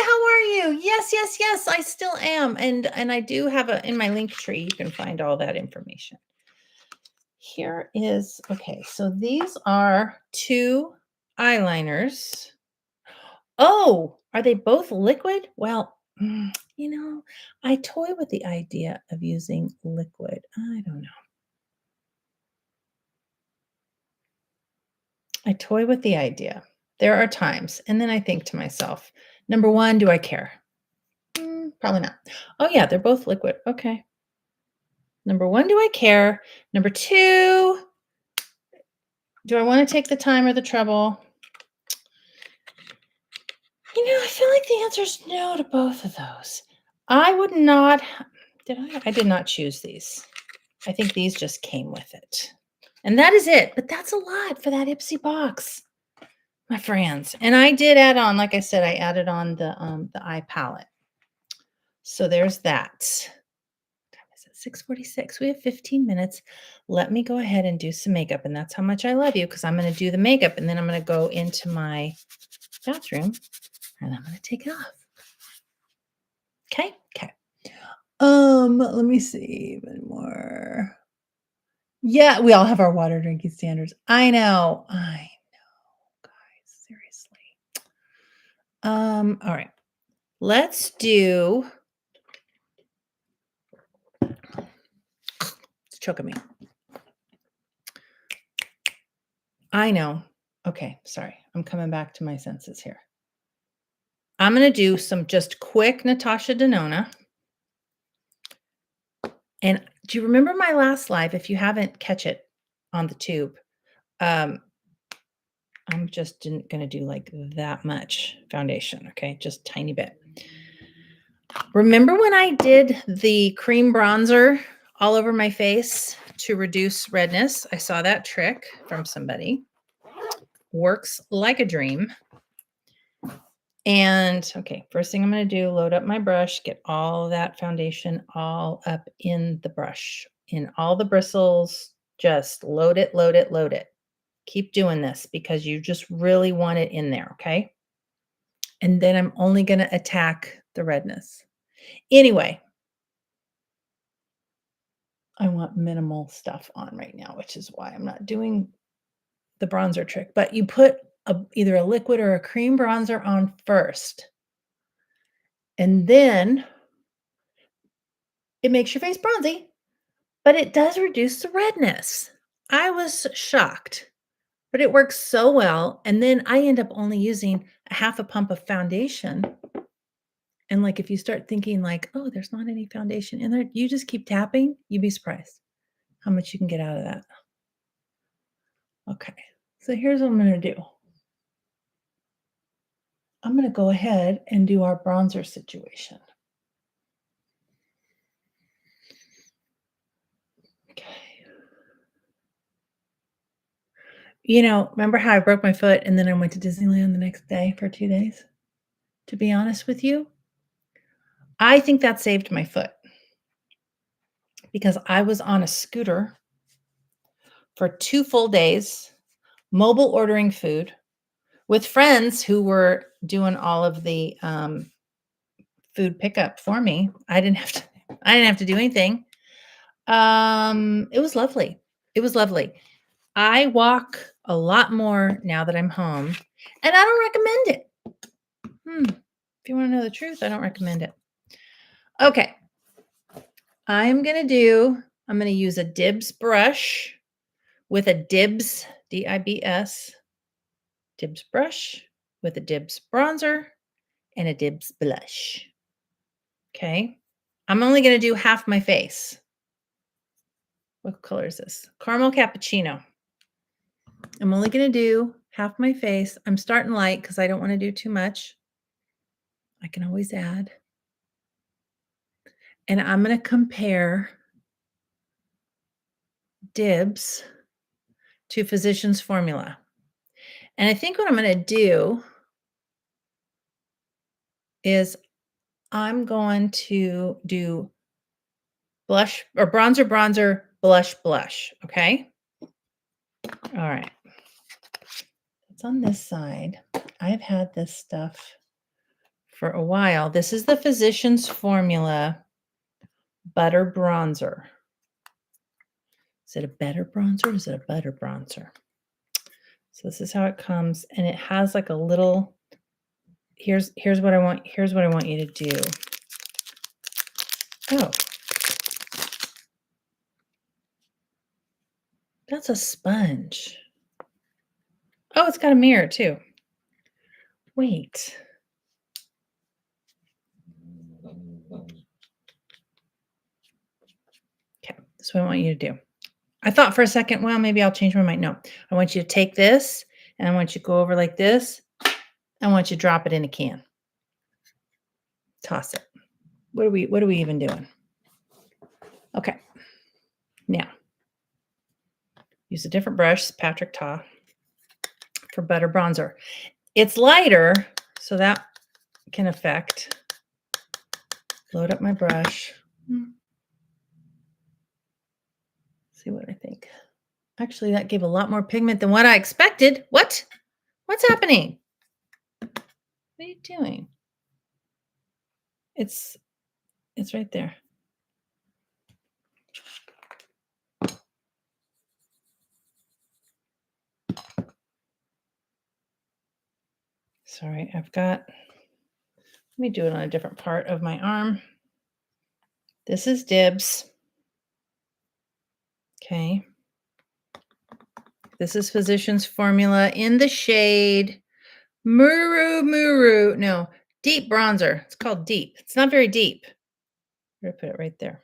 how are you? Yes, yes, yes, I still am. And I do have in my link tree, you can find all that information. Here is, okay, so these are 2 eyeliners. Oh, are they both liquid? Well, I toy with the idea of using liquid. I don't know. I toy with the idea. There are times, and then I think to myself, number 1, do I care? Probably not. Oh yeah, they're both liquid. Okay. Number 1, do I care? Number 2, do I want to take the time or the trouble? I feel like the answer is no to both of those. I would not did I? I did not choose these. I think these just came with it. And that is it, but that's a lot for that Ipsy box, my friends. And I did add on, like I said, I added on the eye palette. So there's that. What time is it? 6:46. We have 15 minutes. Let me go ahead and do some makeup. And that's how much I love you because I'm going to do the makeup and then I'm going to go into my bathroom and I'm going to take it off. Okay. Okay. Let me see even more. Yeah, we all have our water drinking standards. I know, guys, seriously. All right. Let's do it's choking me. I know. Okay, sorry. I'm coming back to my senses here. I'm gonna do some just quick Natasha Denona. And do you remember my last live? If you haven't, catch it on the tube. I'm just gonna do like that much foundation, okay? Just tiny bit. Remember when I did the cream bronzer all over my face to reduce redness? I saw that trick from somebody. Works like a dream. And okay, first thing I'm going to do, load up my brush, get all of that foundation all up in the brush, in all the bristles, just load it, load it, load it. Keep doing this because you just really want it in there, okay? And then I'm only going to attack the redness. Anyway, I want minimal stuff on right now, which is why I'm not doing the bronzer trick. But you put either a liquid or a cream bronzer on first. And then it makes your face bronzy, but it does reduce the redness. I was shocked, but it works so well. And then I end up only using a half a pump of foundation. And like if you start thinking like, oh, there's not any foundation in there, you just keep tapping, you'd be surprised how much you can get out of that. Okay, so here's what I'm going to do. I'm going to go ahead and do our bronzer situation. Okay. You know, remember how I broke my foot and then I went to Disneyland the next day for 2 days? To be honest with you, I think that saved my foot because I was on a scooter for 2 full days, mobile ordering food with friends who were doing all of the food pickup for me. I didn't have to do anything. It was lovely. It was lovely. I walk a lot more now that I'm home, and I don't recommend it. If you want to know the truth, I don't recommend it. Okay. I'm going to use a Dibs brush with a Dibs, D-I-B-S, Dibs brush with a Dibs bronzer and a Dibs blush. Okay. I'm only going to do half my face. What color is this? Caramel cappuccino. I'm only going to do half my face. I'm starting light because I don't want to do too much. I can always add. And I'm going to compare Dibs to Physicians Formula. And I think what I'm going to do is I'm going to do blush or bronzer, bronzer, blush, blush. Okay. All right. It's on this side. I've had this stuff for a while. This is the Physicians Formula Butter Bronzer. Is it a better bronzer or is it a butter bronzer? So this is how it comes. And it has like a little, here's what I want. Here's what I want you to do. Oh. That's a sponge. Oh, it's got a mirror too. Wait. Okay, that's what I want you to do. I thought for a second, well, maybe I'll change my mind. No, I want you to take this and I want you to go over like this. I want you to drop it in a can. Toss it. What are we even doing? Okay. Now, use a different brush, Patrick Ta, for Butter Bronzer. It's lighter, so that can affect. Load up my brush. See what I think. Actually, that gave a lot more pigment than what I expected. What? What's happening? What are you doing? It's right there. Sorry, let me do it on a different part of my arm. This is Dibs. Okay. This is Physicians Formula in the shade Muru. No, Deep Bronzer. It's called Deep. It's not very deep. I'm going to put it right there.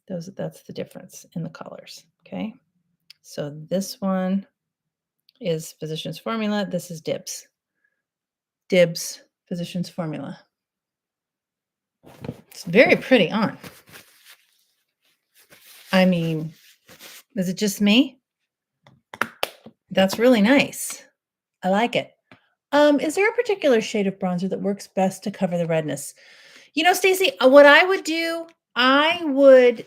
That's the difference in the colors. Okay. So this one is Physicians Formula. This is Dibs. Dibs, Physicians Formula. It's very pretty on. I mean, is it just me? That's really nice. I like it. Is there a particular shade of bronzer that works best to cover the redness? You know, Stacy, what I would do, I would,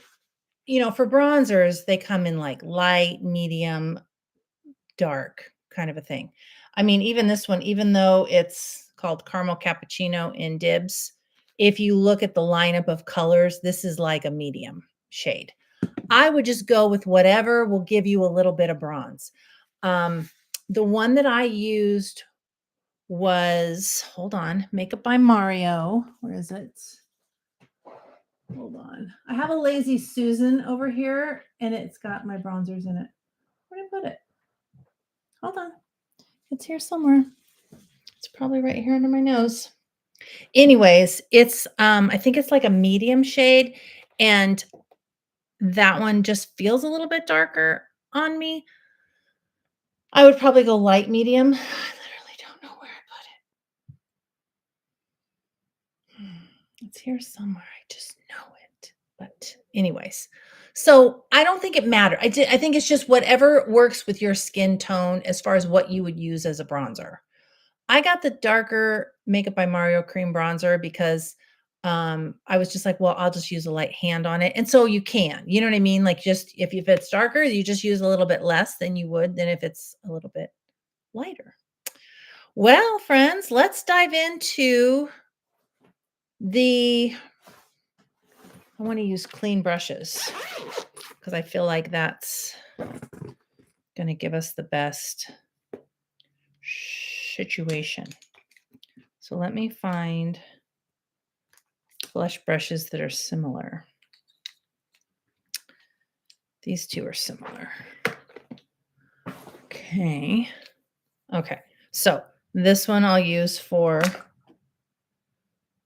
for bronzers, they come in like light, medium, dark kind of a thing. I mean, even this one, even though it's called Caramel Cappuccino in Dibs, if you look at the lineup of colors, this is like a medium shade. I would just go with whatever will give you a little bit of bronze. The one that I used was, hold on, Makeup by Mario. Where is it? Hold on. I have a Lazy Susan over here, and it's got my bronzers in it. Where did I put it? Hold on. It's here somewhere. It's probably right here under my nose. Anyways, it's I think it's like a medium shade, and that one just feels a little bit darker on me. I would probably go light medium. I literally don't know where I put it. It's here somewhere. I just know it. But anyways, so I don't think it matters. I think it's just whatever works with your skin tone as far as what you would use as a bronzer. I got the darker Makeup by Mario cream bronzer because I was just like, well, I'll just use a light hand on it. And so you can, you know what I mean? Like just if it's darker, you just use a little bit less than you would than if it's a little bit lighter. Well, friends, let's dive into I want to use clean brushes because I feel like that's going to give us the best situation. So let me find blush brushes that are similar. These two are similar. Okay. So this one I'll use for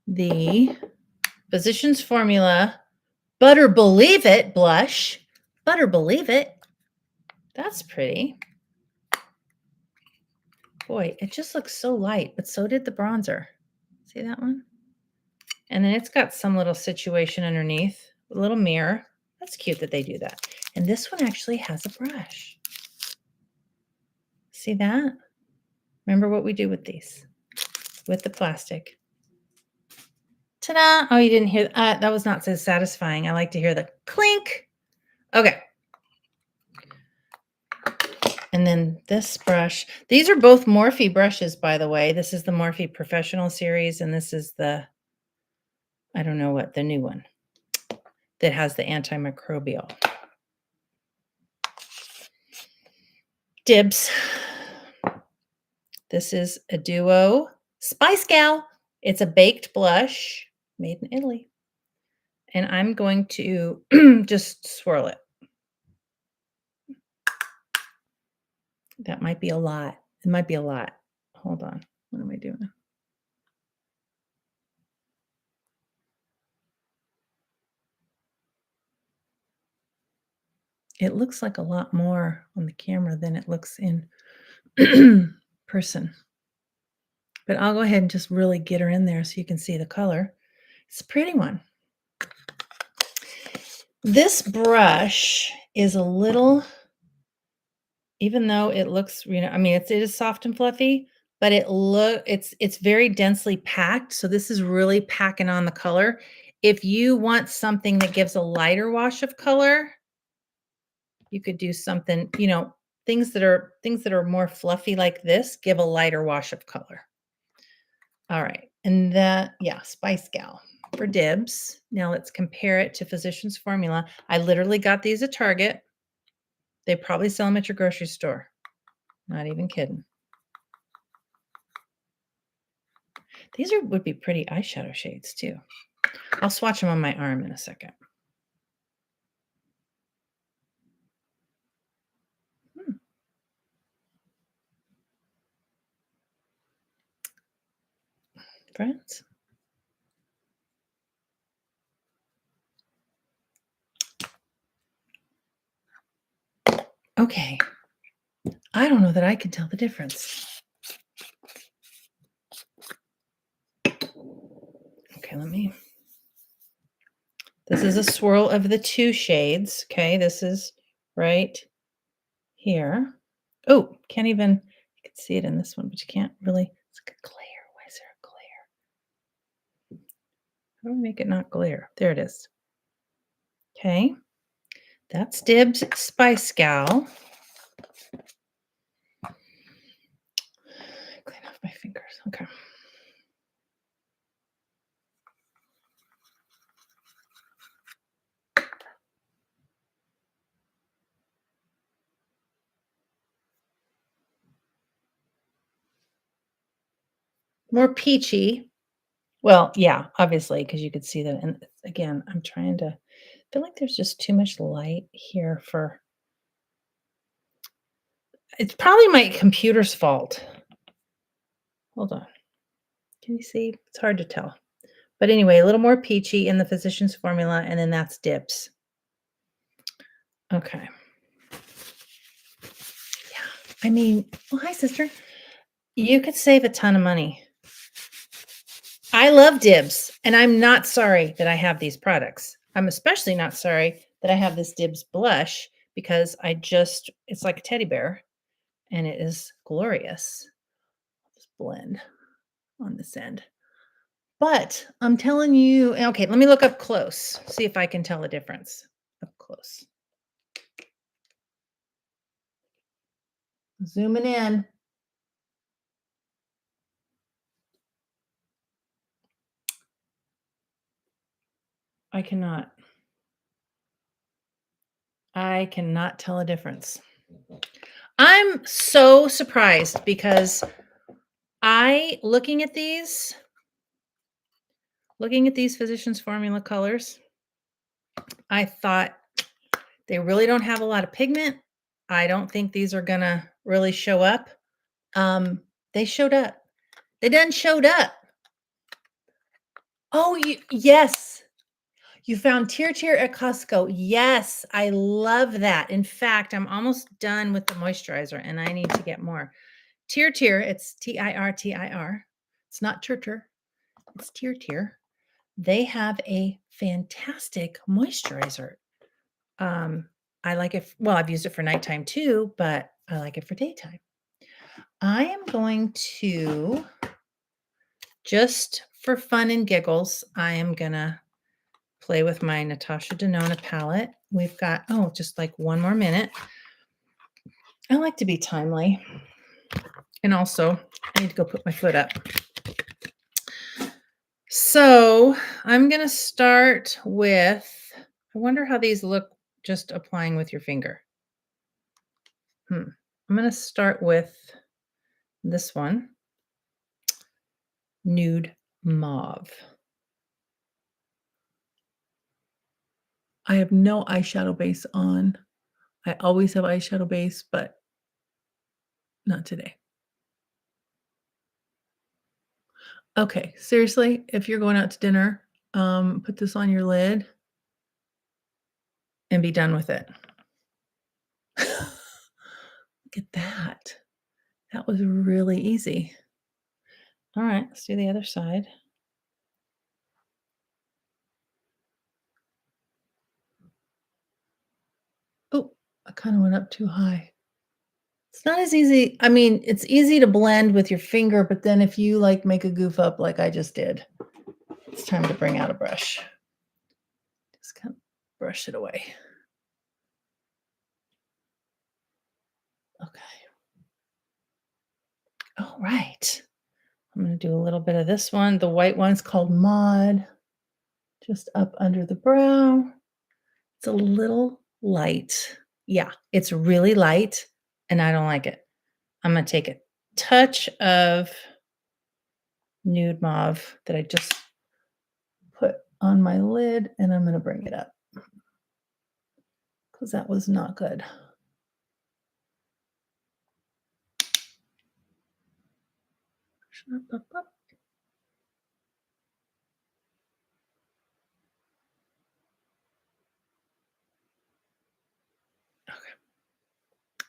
the Physicians Formula Butter Believe It blush. Butter Believe It. That's pretty. Boy, it just looks so light, but so did the bronzer. See that one? And then it's got some little situation underneath, a little mirror. That's cute that they do that. And this one actually has a brush. See that? Remember what we do with these, with the plastic. Ta-da! Oh, you didn't hear that? That was not so satisfying. I like to hear the clink. Okay. And then this brush. These are both Morphe brushes, by the way. This is the Morphe Professional Series, and this is the, I don't know what, the new one that has the antimicrobial. Dibs. This is a Duo Spice Gal. It's a baked blush made in Italy. And I'm going to just swirl it. That might be a lot. It might be a lot. Hold on. What am I doing? It looks like a lot more on the camera than it looks in person. But I'll go ahead and just really get her in there so you can see the color. It's a pretty one. This brush is a little, even though it looks, I mean, it is soft and fluffy, but it's very densely packed. So this is really packing on the color. If you want something that gives a lighter wash of color, you could do something, things that are more fluffy like this give a lighter wash of color. All right. And yeah, Spice Gal for dibs. Now let's compare it to Physicians Formula. I literally got these at Target. They probably sell them at your grocery store. Not even kidding. These would be pretty eyeshadow shades too. I'll swatch them on my arm in a second. Friends. Okay. I don't know that I can tell the difference. Okay, this is a swirl of the two shades. Okay, this is right here. Oh, can't even, you can see it in this one, but you can't really, it's like a glare. Why is there a glare? How do we make it not glare? There it is. Okay, that's Dibs Spice Gal. Clean off my fingers. Okay. More peachy. Well, yeah, obviously, because you could see that. And again, I'm trying to, I feel like there's just too much light here for, it's probably my computer's fault. Hold on. Can you see? It's hard to tell. But anyway, a little more peachy in the Physicians Formula, and then that's Dips. Okay. Yeah. I mean, well, hi, sister. You could save a ton of money. I love Dibs, and I'm not sorry that I have these products. I'm especially not sorry that I have this Dibs blush because it's like a teddy bear, and it is glorious. I'll just blend on this end. But I'm telling you, okay, let me look up close, see if I can tell a difference up close. Zooming in. I cannot tell a difference. I'm so surprised because looking at these Physicians Formula colors, I thought they really don't have a lot of pigment. I don't think these are gonna really show up. They showed up. They done showed up. Oh, yes. You found Tear at Costco. Yes, I love that. In fact, I'm almost done with the moisturizer and I need to get more. Tear, it's Tirtir. It's not Tur. It's Tear. They have a fantastic moisturizer. I like it. Well, I've used it for nighttime too, but I like it for daytime. I am going to, just for fun and giggles, I am gonna play with my Natasha Denona palette. We've got, just like one more minute. I like to be timely. And also, I need to go put my foot up. So I'm going to start with, I wonder how these look just applying with your finger. I'm going to start with this one, Nude Mauve. I have no eyeshadow base on. I always have eyeshadow base, but not today. Okay, seriously, if you're going out to dinner, put this on your lid and be done with it. Look at that. That was really easy. All right, let's do the other side. Oh, I kind of went up too high. It's not as easy. I mean, it's easy to blend with your finger, but then if you like make a goof up like I just did, it's time to bring out a brush. Just kind of brush it away. Okay. All right. I'm going to do a little bit of this one. The white one's called Mod, just up under the brow. It's a little light. Yeah, it's really light, and I don't like it. I'm going to take a touch of nude mauve that I just put on my lid, and I'm going to bring it up because that was not good.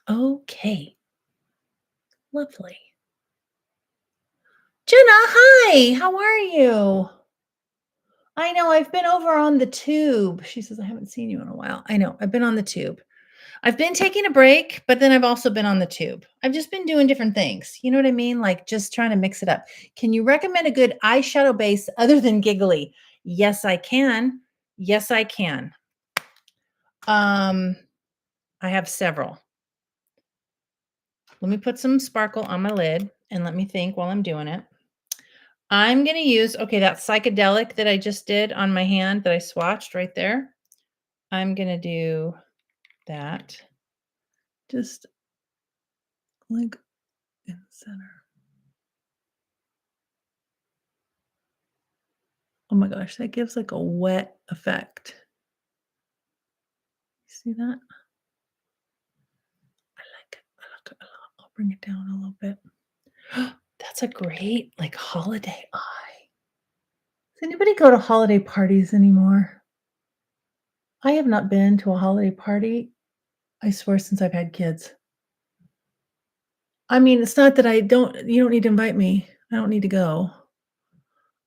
Okay. Lovely. Jenna, hi. How are you? I know I've been over on the tube. She says, I haven't seen you in a while. I know I've been on the tube. I've been taking a break, but then I've also been on the tube. I've just been doing different things. You know what I mean? Like just trying to mix it up. Can you recommend a good eyeshadow base other than Giggly? Yes, I can. Yes, I can. I have several. Let me put some sparkle on my lid and let me think while I'm doing it. I'm going to use, okay, that psychedelic that I just did on my hand that I swatched right there. I'm going to do that just like in the center. Oh my gosh, that gives like a wet effect. See that? I like it. I like it a lot. I'll bring it down a little bit. That's a great like holiday eye. Does anybody go to holiday parties anymore? I have not been to a holiday party, I swear, since I've had kids. I mean, it's not that you don't need to invite me. I don't need to go.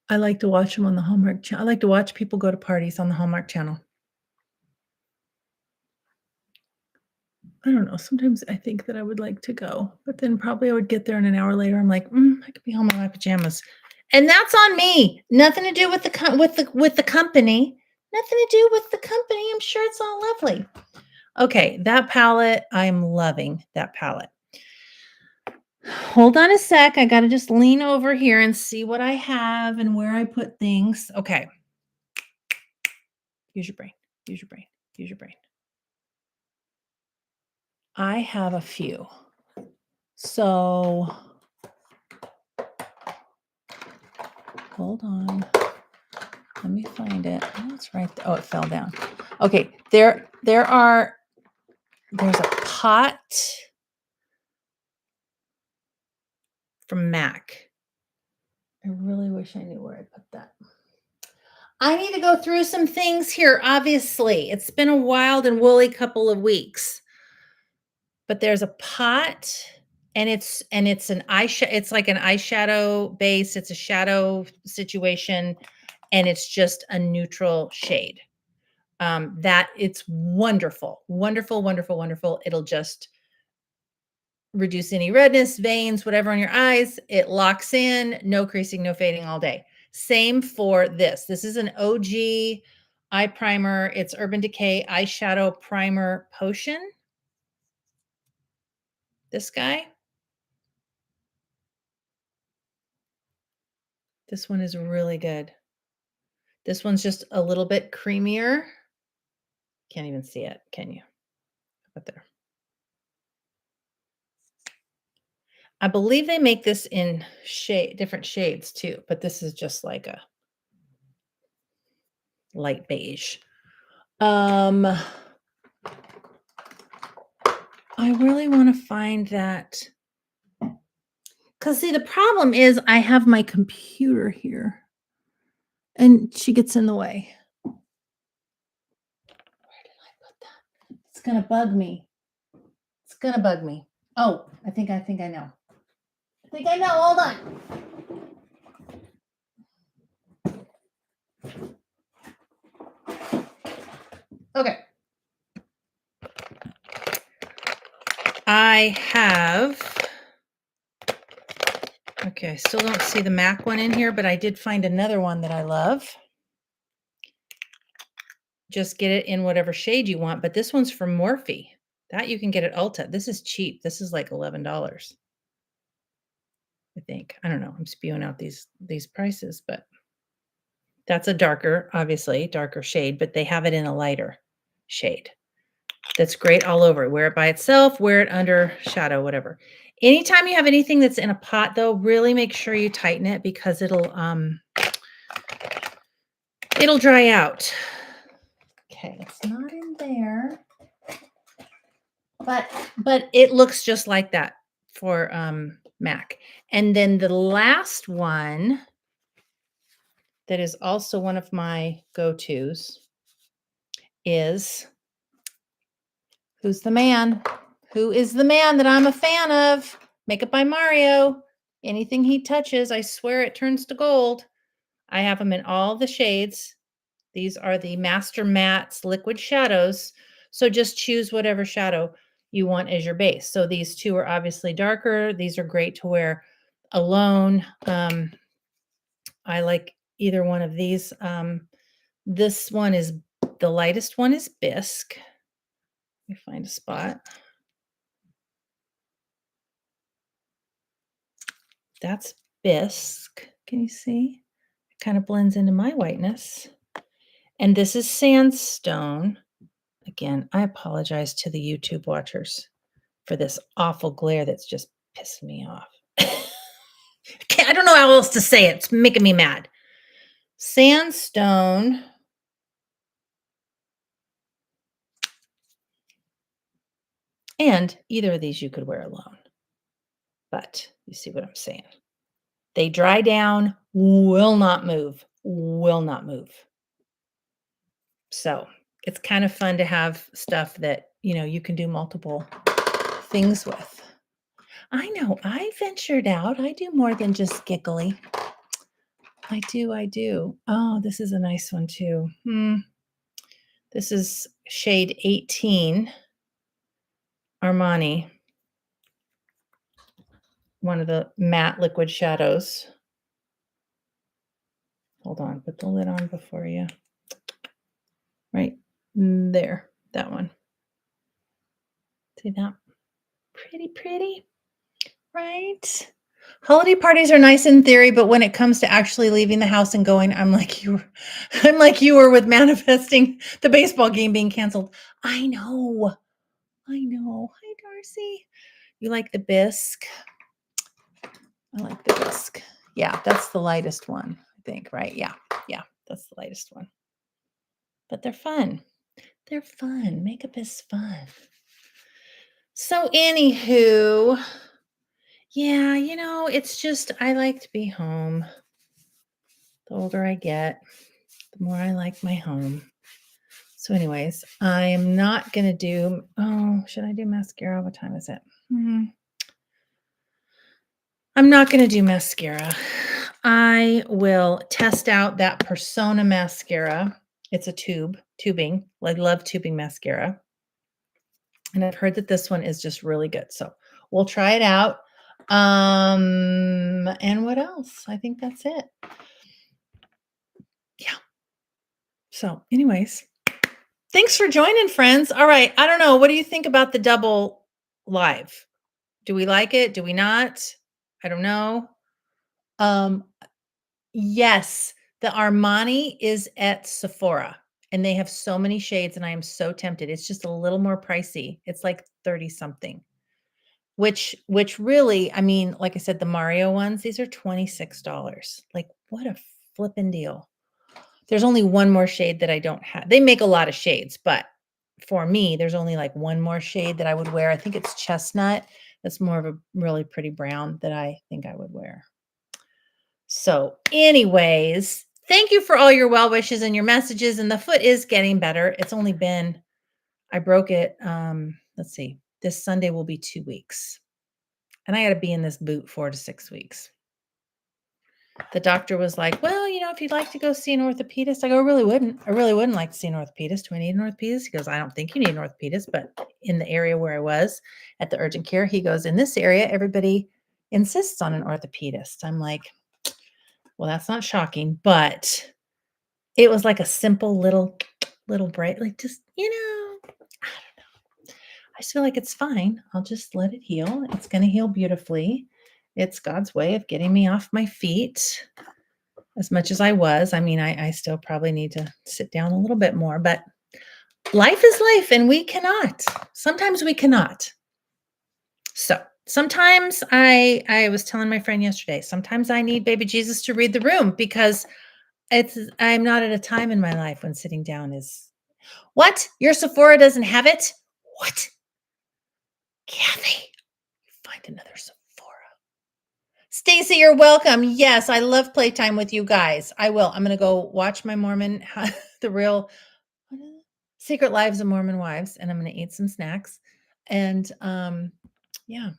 I like to watch them on the Hallmark Channel. I like to watch people go to parties on the Hallmark Channel. I don't know. Sometimes I think that I would like to go, but then probably I would get there and an hour later, I'm like, I could be home in my pajamas, and that's on me. Nothing to do with the company. Nothing to do with the company. I'm sure it's all lovely. Okay, that palette, I'm loving that palette. Hold on a sec. I got to just lean over here and see what I have and where I put things. Okay. Use your brain. Use your brain. Use your brain. I have a few. So hold on. Let me find it. Oh, it's right there. Oh, it fell down. Okay. There's a pot from MAC. I really wish I knew where I put that. I need to go through some things here, obviously. It's been a wild and woolly couple of weeks. But there's a pot and it's an eyeshadow. It's like an eyeshadow base. It's a shadow situation and it's just a neutral shade. That it's wonderful, wonderful, wonderful, wonderful. It'll just reduce any redness, veins, whatever on your eyes. It locks in, no creasing, no fading all day. Same for this. This is an OG eye primer. It's Urban Decay Eyeshadow Primer Potion. This guy. This one is really good. This one's just a little bit creamier. Can't even see it, can you? Up there. I believe they make this in different shades too, but this is just like a light beige. I really want to find that. Because see, the problem is I have my computer here and she gets in the way. Where did I put that? It's going to bug me. It's going to bug me. Oh, I think I know. I think I know. Hold on. Okay. I have, okay, I still don't see the MAC one in here, but I did find another one that I love. Just get it in whatever shade you want, but this one's from Morphe. That you can get at Ulta. This is cheap. This is like $11, I think. I don't know. I'm spewing out these prices, but that's a darker, obviously, darker shade, but they have it in a lighter shade. That's great all over. Wear it by itself, wear it under shadow, whatever. Anytime you have anything that's in a pot, though, really make sure you tighten it because it'll dry out. Okay, it's not in there, but it looks just like that for MAC. And then the last one that is also one of my go-tos is Who's the Man? Who is the man that I'm a fan of? Makeup by Mario. Anything he touches, I swear it turns to gold. I have them in all the shades. These are the Master Mattes Liquid Shadows. So just choose whatever shadow you want as your base. So these two are obviously darker. These are great to wear alone. I like either one of these. This one is, the lightest one is Bisque. Let me find a spot. That's Bisque. Can you see? It kind of blends into my whiteness. And this is Sandstone. Again, I apologize to the YouTube watchers for this awful glare that's just pissing me off. I don't know how else to say it. It's making me mad. Sandstone. And either of these you could wear alone. But you see what I'm saying. They dry down, will not move, will not move. So it's kind of fun to have stuff that, you can do multiple things with. I know, I ventured out. I do more than just giggly. I do. Oh, this is a nice one too. This is shade 18, Armani. One of the matte liquid shadows. Hold on, put the lid on before you. Right there, that one. See that? Pretty, right? Holiday parties are nice in theory, but when it comes to actually leaving the house and going, I'm like you were with manifesting the baseball game being canceled. I know. Hi, Darcy. You like the Bisque? I like the Bisque. Yeah, that's the lightest one, I think, right? Yeah, that's the lightest one. But they're fun. They're fun. Makeup is fun. So anywho, yeah, it's just, I like to be home. The older I get, the more I like my home. So anyways, I am not going to do, should I do mascara? What time is it? I'm not going to do mascara. I will test out that Persona mascara. It's a tubing. I love tubing mascara. And I've heard that this one is just really good. So we'll try it out. And what else? I think that's it. Yeah. So anyways, thanks for joining, friends. All right. I don't know. What do you think about the double live? Do we like it? Do we not? I don't know. Yes, the Armani is at Sephora and they have so many shades and I am so tempted. It's just a little more pricey. It's like 30 something. Which really, I mean, like I said, the Mario ones, these are $26. Like what a flippin' deal. There's only one more shade that I don't have. They make a lot of shades, but for me, there's only like one more shade that I would wear. I think it's chestnut. That's more of a really pretty brown that I think I would wear. So anyways, thank you for all your well wishes and your messages. And the foot is getting better. It's only been, I broke it. Let's see, this Sunday will be 2 weeks. And I got to be in this boot 4 to 6 weeks. the doctor was like, well, if you'd like to go see an orthopedist, I go, I really wouldn't. I really wouldn't like to see an orthopedist. Do I need an orthopedist? He goes, I don't think you need an orthopedist, but in the area where I was at the urgent care, he goes, in this area, everybody insists on an orthopedist. I'm like, well, that's not shocking, but it was like a simple little break, like just, I just feel like it's fine. I'll just let it heal. It's going to heal beautifully. It's God's way of getting me off my feet as much as I was. I mean, I still probably need to sit down a little bit more, but life is life and we cannot. Sometimes we cannot. So sometimes I was telling my friend yesterday, sometimes I need baby Jesus to read the room because I'm not at a time in my life when sitting down is what? Your Sephora doesn't have it? What? Kathy, find another Sephora. Stacy, you're welcome. Yes, I love playtime with you guys. I will. I'm going to go watch my Mormon, the real Secret Lives of Mormon Wives, and I'm going to eat some snacks. And yeah,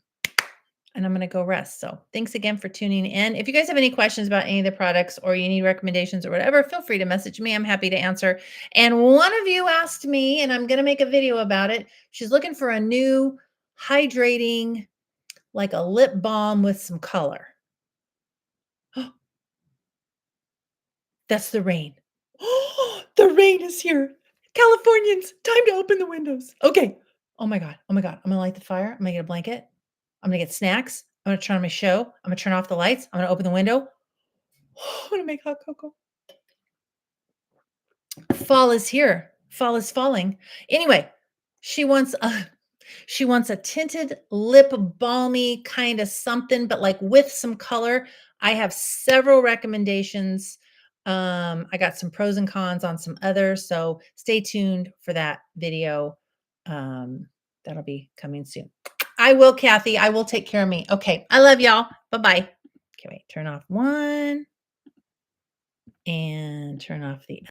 and I'm going to go rest. So thanks again for tuning in. If you guys have any questions about any of the products or you need recommendations or whatever, feel free to message me. I'm happy to answer. And one of you asked me, and I'm going to make a video about it. She's looking for a new hydrating, like a lip balm with some color. That's the rain. The rain is here. Californians, time to open the windows. Okay. Oh my God. Oh my God. I'm going to light the fire. I'm going to get a blanket. I'm going to get snacks. I'm going to turn on my show. I'm going to turn off the lights. I'm going to open the window. I'm going to make hot cocoa. Fall is here. Fall is falling. Anyway, she wants a tinted lip balmy kind of something, but like with some color. I have several recommendations. I got some pros and cons on some others, so stay tuned for that video. That'll be coming soon. I will, Kathy. I will take care of me. Okay. I love y'all. Bye-bye. Okay, wait, turn off one and turn off the